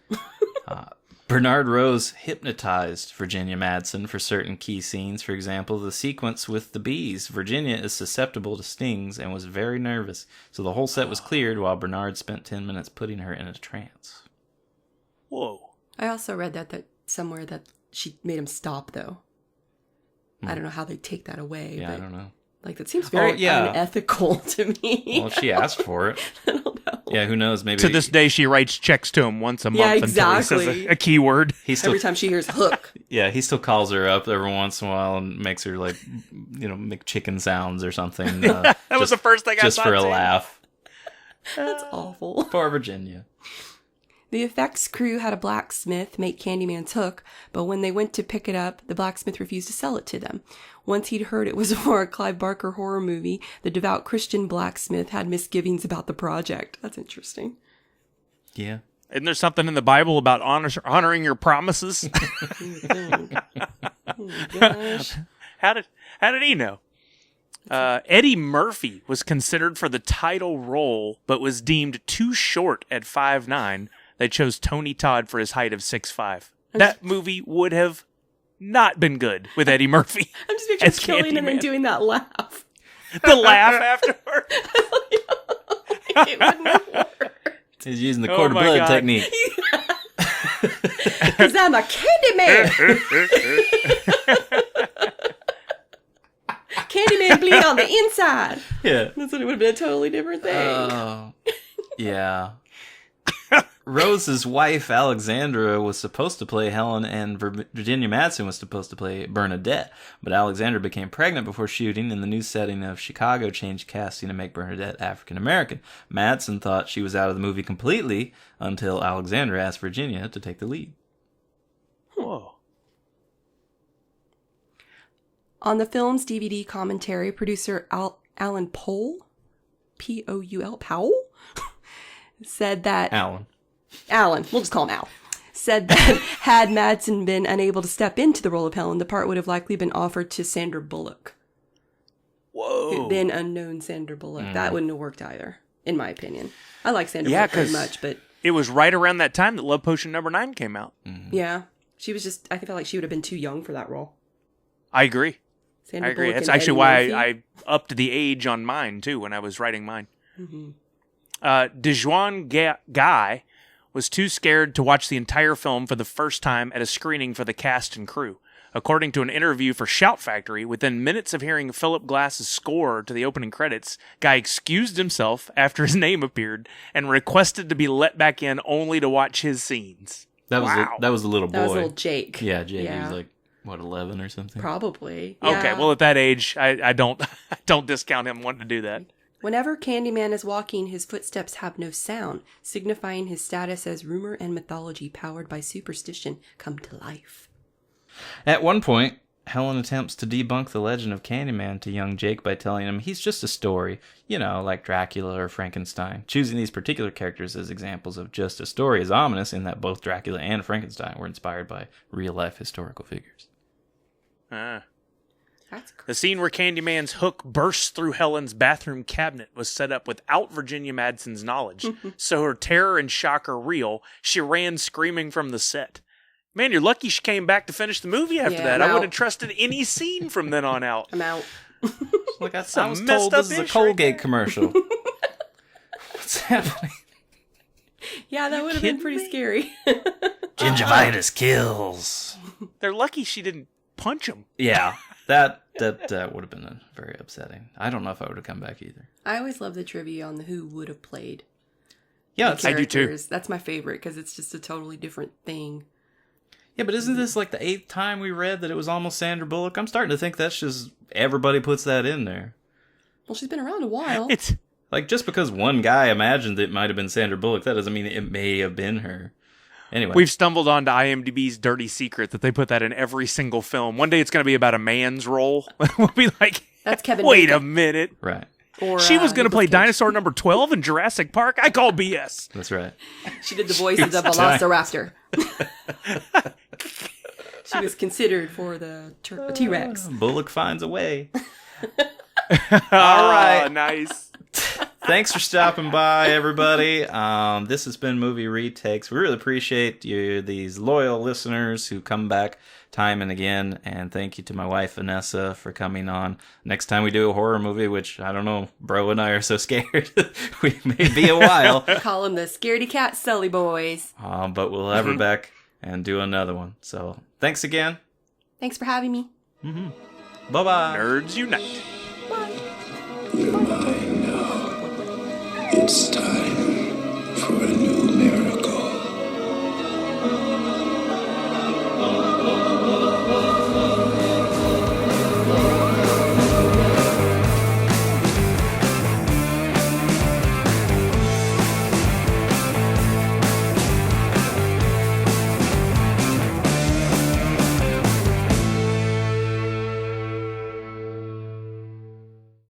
Bernard Rose hypnotized Virginia Madsen for certain key scenes. For example, the sequence with the bees. Virginia is susceptible to stings and was very nervous, so the whole set was cleared while Bernard spent 10 minutes putting her in a trance. Whoa. I also read that somewhere that she made him stop, though. I don't know how they take that away. Yeah, but, I don't know. Like, that seems very unethical to me. Well, she asked for it. I don't know. Yeah, who knows? Maybe To this day, she writes checks to him once a month until he says a keyword. Every time she hears hook. Yeah, he still calls her up every once in a while and makes her, like, make chicken sounds or something. That was the first thing I just thought, for a too. laugh. That's awful. Poor Virginia. The effects crew had a blacksmith make Candyman's hook, but when they went to pick it up, the blacksmith refused to sell it to them. Once he'd heard it was for a Clive Barker horror movie, the devout Christian blacksmith had misgivings about the project. That's interesting. Yeah. Isn't there something in the Bible about honoring your promises? Oh, gosh. How did he know? Eddie Murphy was considered for the title role, but was deemed too short at 5'9". They chose Tony Todd for his height of 6'5". That movie would have not been good with Eddie Murphy. I'm just picturing as killing him and doing that laugh. The laugh afterward. It wouldn't have worked. He's using the cord of blood God. technique. Because I'm a Candyman. Candyman bleed on the inside. Yeah. That's what it would have been a totally different thing. Oh. Yeah. Rose's wife, Alexandra, was supposed to play Helen, and Virginia Madsen was supposed to play Bernadette. But Alexandra became pregnant before shooting, and the new setting of Chicago changed casting to make Bernadette African-American. Madsen thought she was out of the movie completely until Alexandra asked Virginia to take the lead. Whoa. On the film's DVD commentary, producer Alan Poul, P-O-U-L, Powell, said that... Alan, we'll just call him Al, said that had Madsen been unable to step into the role of Helen, the part would have likely been offered to Sandra Bullock. Whoa. Then unknown Sandra Bullock. That wouldn't have worked either, in my opinion. I like Sandra Bullock very much, but... It was right around that time that Love Potion #9 came out. Yeah. She was just... I feel like she would have been too young for that role. I agree. Sandra That's Bullock and actually Eddie why Murphy. I upped the age on mine, too, when I was writing mine. Mm-hmm. Dijuan Guy was too scared to watch the entire film for the first time at a screening for the cast and crew. According to an interview for Shout Factory, within minutes of hearing Philip Glass's score to the opening credits, Guy excused himself after his name appeared and requested to be let back in only to watch his scenes. That was the little boy. That was little Jake. Yeah, Jake. He was like, what, 11 or something? Probably. Okay, Yeah. well, at that age, I don't discount him wanting to do that. Whenever Candyman is walking, his footsteps have no sound, signifying his status as rumor and mythology powered by superstition come to life. At one point, Helen attempts to debunk the legend of Candyman to young Jake by telling him he's just a story, like Dracula or Frankenstein. Choosing these particular characters as examples of just a story is ominous in that both Dracula and Frankenstein were inspired by real-life historical figures. That's crazy. The scene where Candyman's hook bursts through Helen's bathroom cabinet was set up without Virginia Madsen's knowledge, so her terror and shock are real. She ran screaming from the set. Man, you're lucky she came back to finish the movie after Yeah, that. I'm I wouldn't out. have trusted any scene from then on out. I'm out. Like I Some was messed told up this is a ish right Colgate there. commercial. What's happening? Yeah, that would have been pretty scary. Gingivitis kills. They're lucky she didn't punch him. Yeah, that would have been very upsetting. I don't know if I would have come back either. I always love the trivia on the who would have played. Yeah, the it's, I do too. characters. That's my favorite because it's just a totally different thing. yeah, but isn't this like the 8th time we read that it was almost Sandra Bullock? I'm starting to think that's just everybody puts that in there. Well, she's been around a while. It's Like, just because one guy imagined it might have been Sandra Bullock, that doesn't mean it may have been her. Anyway. We've stumbled onto IMDb's dirty secret that they put that in every single film. One day it's going to be about a man's role. We'll be like, That's Kevin wait a Bacon. minute. Right. Or, She was going to Nicolas play Cage. dinosaur number 12 in Jurassic Park? I call BS. That's right. She did the voice of the Velociraptor. She was considered for the T-Rex. Bullock finds a way. All right. Nice. Thanks for stopping by, everybody. This has been Movie Retakes. We really appreciate you, these loyal listeners who come back time and again. And thank you to my wife, Vanessa, for coming on. Next time we do a horror movie, which, I don't know, Bro and I are so scared. We may be a while. Call them the Scaredy Cat Sully Boys. But we'll have her back and do another one. So thanks again. Thanks for having me. Bye-bye. Nerds Unite. Bye. You're mine now. It's time.